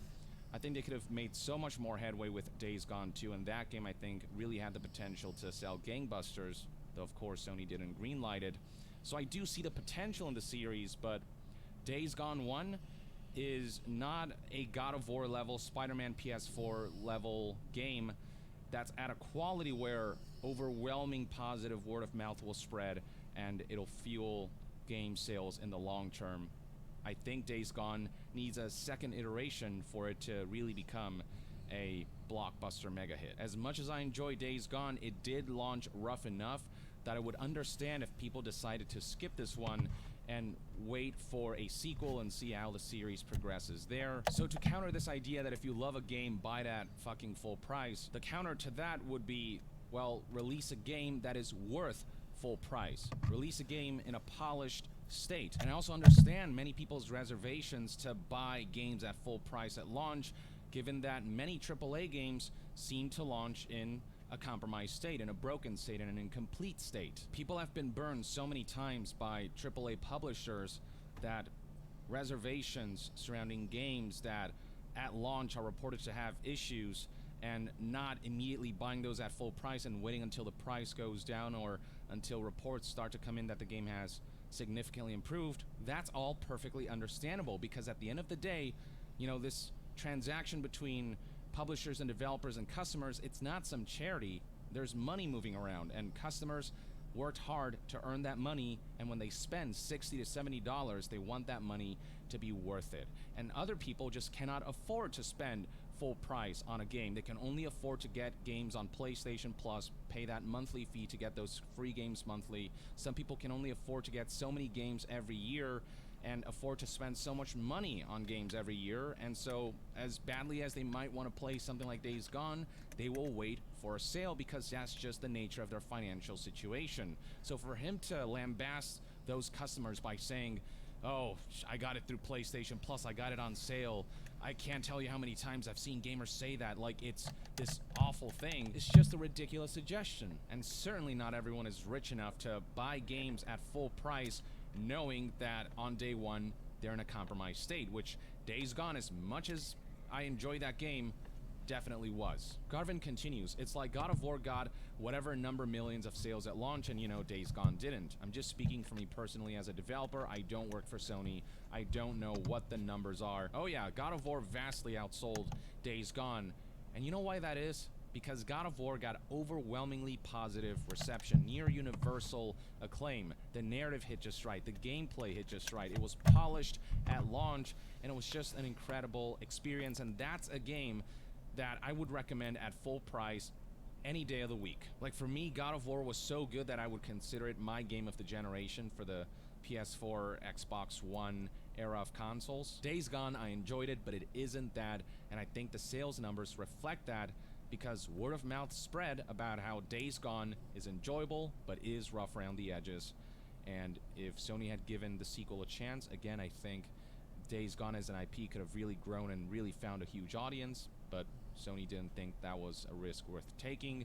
I think they could have made so much more headway with Days Gone 2, and that game, I think, really had the potential to sell gangbusters, though of course Sony didn't greenlight it. So I do see the potential in the series, but Days Gone 1 is not a God of War level, Spider-Man PS4 level game that's at a quality where overwhelming positive word of mouth will spread and it'll fuel game sales in the long term. I think Days Gone needs a second iteration for it to really become a blockbuster mega hit. As much as I enjoy Days Gone, it did launch rough enough that I would understand if people decided to skip this one and wait for a sequel and see how the series progresses there. So to counter this idea that if you love a game, buy it at fucking full price, the counter to that would be, well, release a game that is worth full price. Release a game in a polished state. And I also understand many people's reservations to buy games at full price at launch, given that many AAA games seem to launch in a compromised state, in a broken state, in an incomplete state. People have been burned so many times by AAA publishers that reservations surrounding games that at launch are reported to have issues, and not immediately buying those at full price and waiting until the price goes down or until reports start to come in that the game has significantly improved. That's all perfectly understandable, because at the end of the day, this transaction between publishers and developers and customers, it's not some charity. There's money moving around, and customers worked hard to earn that money, and when they spend $60 to $70, they want that money to be worth it. And other people just cannot afford to spend full price on a game. They can only afford to get games on PlayStation Plus, pay that monthly fee to get those free games monthly. Some people can only afford to get so many games every year and afford to spend so much money on games every year, and so as badly as they might want to play something like Days Gone, they will wait for a sale because that's just the nature of their financial situation. So for him to lambast those customers by saying, oh, I got it through PlayStation Plus, I got it on sale, I can't tell you how many times I've seen gamers say that like it's this awful thing, it's just a ridiculous suggestion. And certainly not everyone is rich enough to buy games at full price knowing that on day one they're in a compromised state, which Days Gone, as much as I enjoy that game, definitely was. Garvin continues, it's like God of War got whatever number millions of sales at launch, and Days Gone didn't. I'm just speaking for me personally as a developer. I don't work for Sony. I don't know what the numbers are. Oh yeah, God of War vastly outsold Days Gone. And you know why that is? Because God of War got overwhelmingly positive reception, near universal acclaim. The narrative hit just right, the gameplay hit just right. It was polished at launch, and it was just an incredible experience. And that's a game that I would recommend at full price any day of the week. Like for me, God of War was so good that I would consider it my game of the generation for the PS4, Xbox One era of consoles. Days Gone, I enjoyed it, but it isn't that, and I think the sales numbers reflect that because word of mouth spread about how Days Gone is enjoyable, but is rough around the edges. And if Sony had given the sequel a chance, again, I think Days Gone as an IP could have really grown and really found a huge audience, but Sony didn't think that was a risk worth taking.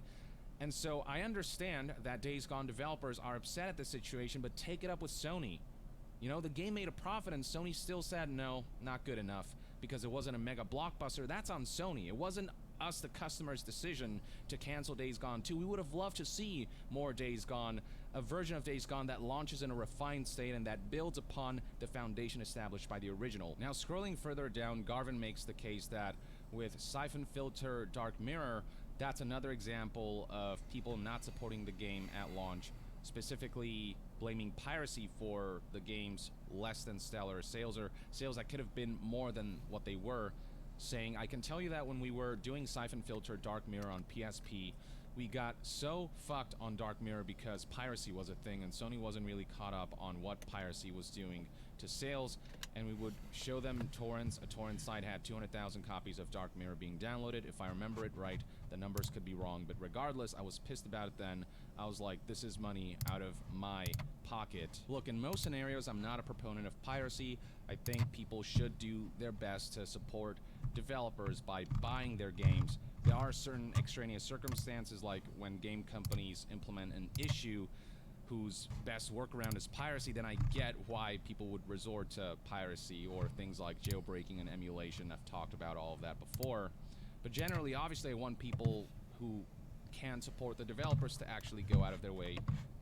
And so I understand that Days Gone developers are upset at the situation, but take it up with Sony. You know, the game made a profit and Sony still said, no, not good enough, because it wasn't a mega blockbuster. That's on Sony. It wasn't us, the customer's decision to cancel Days Gone 2. We would have loved to see more Days Gone, a version of Days Gone that launches in a refined state and that builds upon the foundation established by the original. Now, scrolling further down, Garvin makes the case that with Siphon Filter Dark Mirror, that's another example of people not supporting the game at launch, specifically blaming piracy for the game's less than stellar sales, or sales that could have been more than what they were, saying, I can tell you that when we were doing Siphon Filter Dark Mirror on PSP, we got so fucked on Dark Mirror because piracy was a thing and Sony wasn't really caught up on what piracy was doing to sales, and we would show them torrents. A torrent site had 200,000 copies of Dark Mirror being downloaded. If I remember it right, the numbers could be wrong, but regardless, I was pissed about it then. I was like, this is money out of my pocket. Look, in most scenarios, I'm not a proponent of piracy. I think people should do their best to support developers by buying their games. There are certain extraneous circumstances, like when game companies implement an issue whose best workaround is piracy, then I get why people would resort to piracy or things like jailbreaking and emulation. I've talked about all of that before. But generally, obviously, I want people who can support the developers to actually go out of their way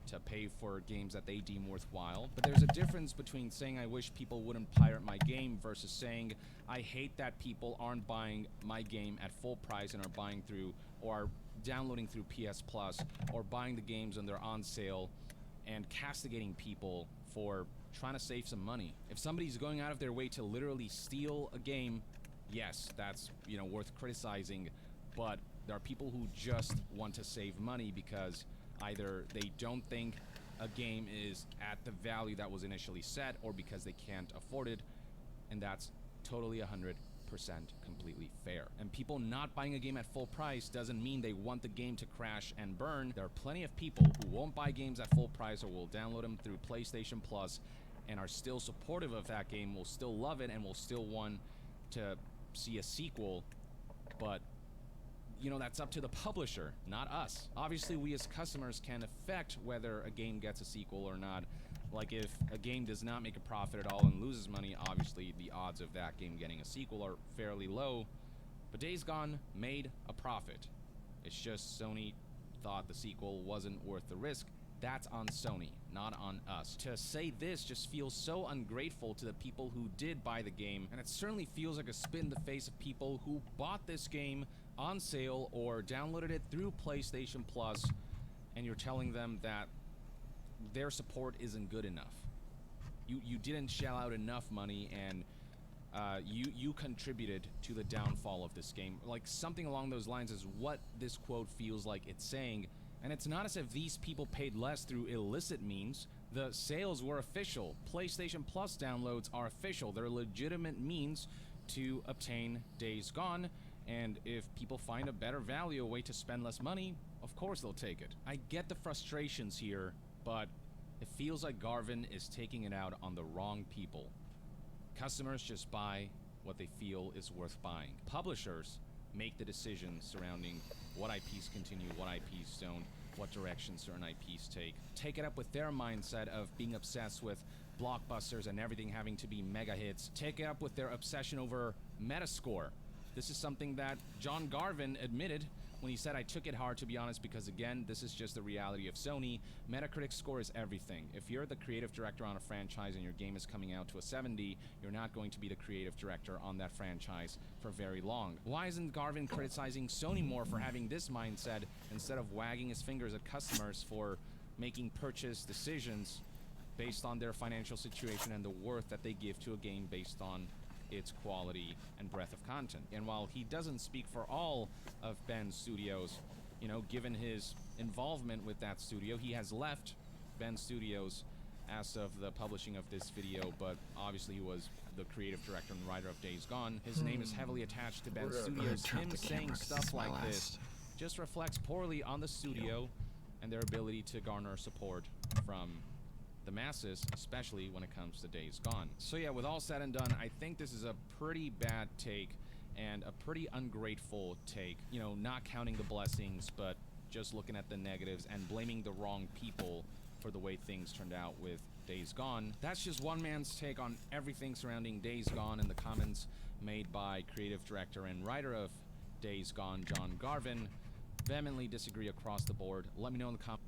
to pay for games that they deem worthwhile. But there's a difference between saying I wish people wouldn't pirate my game versus saying I hate that people aren't buying my game at full price and are buying through or are downloading through PS Plus or buying the games when they're on sale and castigating people for trying to save some money. If somebody's going out of their way to literally steal a game, yes, that's, worth criticizing, but there are people who just want to save money because either they don't think a game is at the value that was initially set or because they can't afford it, and that's totally 100% completely fair. And people not buying a game at full price doesn't mean they want the game to crash and burn. There are plenty of people who won't buy games at full price or will download them through PlayStation Plus and are still supportive of that game, will still love it, and will still want to see a sequel, but that's up to the publisher, not us. Obviously, we as customers can affect whether a game gets a sequel or not. Like, if a game does not make a profit at all and loses money, obviously the odds of that game getting a sequel are fairly low. But Days Gone made a profit. It's just Sony thought the sequel wasn't worth the risk. That's on Sony, not on us. To say this just feels so ungrateful to the people who did buy the game, and it certainly feels like a spit in the face of people who bought this game on sale or downloaded it through PlayStation Plus, and you're telling them that their support isn't good enough. You didn't shell out enough money, and you contributed to the downfall of this game. Like, something along those lines is what this quote feels like it's saying. And it's not as if these people paid less through illicit means. The sales were official. PlayStation Plus downloads are official. They're legitimate means to obtain Days Gone. And if people find a better value, a way to spend less money, of course they'll take it. I get the frustrations here, but it feels like Garvin is taking it out on the wrong people. Customers just buy what they feel is worth buying. Publishers make the decisions surrounding what IPs continue, what IPs don't, what direction certain IPs take. Take it up with their mindset of being obsessed with blockbusters and everything having to be mega hits. Take it up with their obsession over Metascore. This is something that John Garvin admitted when he said, I took it hard, to be honest, because again, this is just the reality of Sony. Metacritic score is everything. If you're the creative director on a franchise and your game is coming out to a 70, you're not going to be the creative director on that franchise for very long. Why isn't Garvin criticizing Sony more for having this mindset instead of wagging his fingers at customers for making purchase decisions based on their financial situation and the worth that they give to a game based on its quality and breadth of content. And while he doesn't speak for all of Ben's studios, you know, given his involvement with that studio, he has left Ben's studios as of the publishing of this video, but obviously he was the creative director and writer of Days Gone. His name is heavily attached to Ben's studios. Him saying stuff like this just reflects poorly on the studio and their ability to garner support from the masses, especially when it comes to Days Gone. So yeah, with all said and done, I think this is a pretty bad take and a pretty ungrateful take. You know, not counting the blessings, but just looking at the negatives and blaming the wrong people for the way things turned out with Days Gone. That's just one man's take on everything surrounding Days Gone, and the comments made by creative director and writer of Days Gone, John Garvin, vehemently disagree across the board. Let me know in the comments.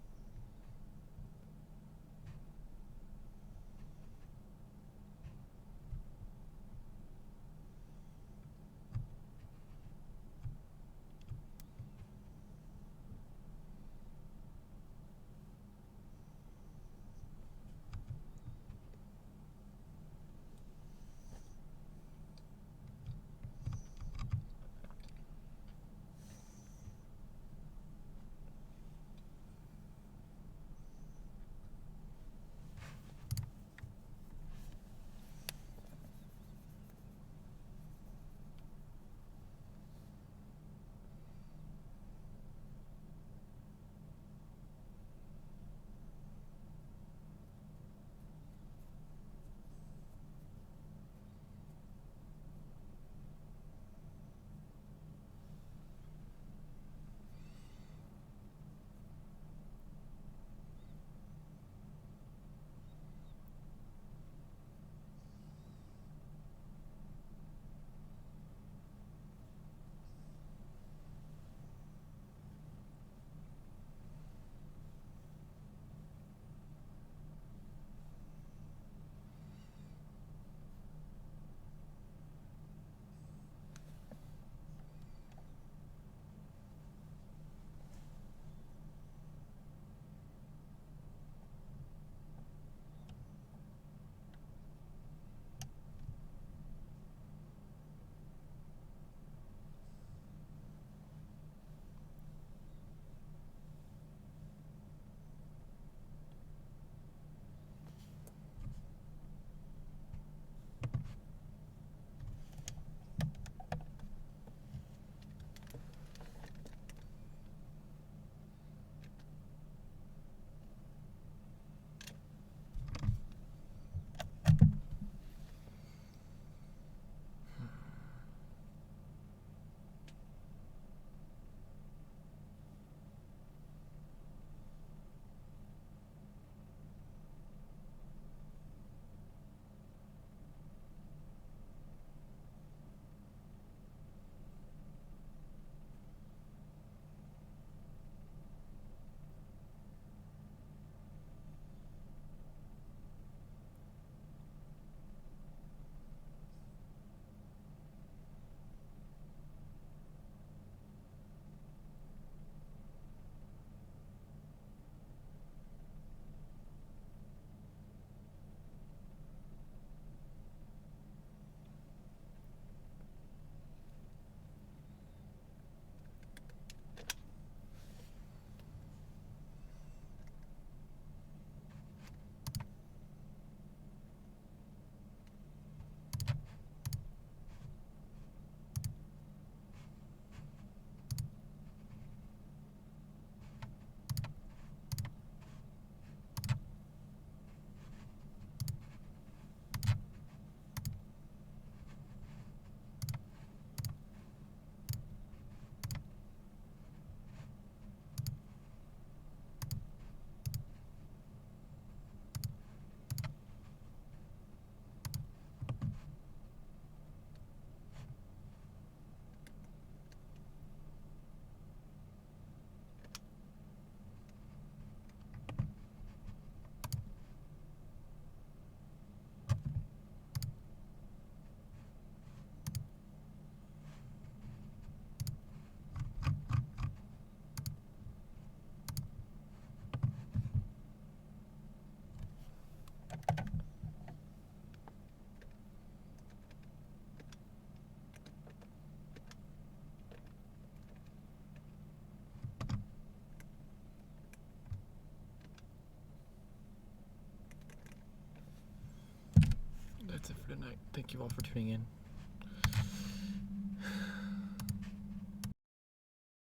it for tonight. Thank you all for tuning in.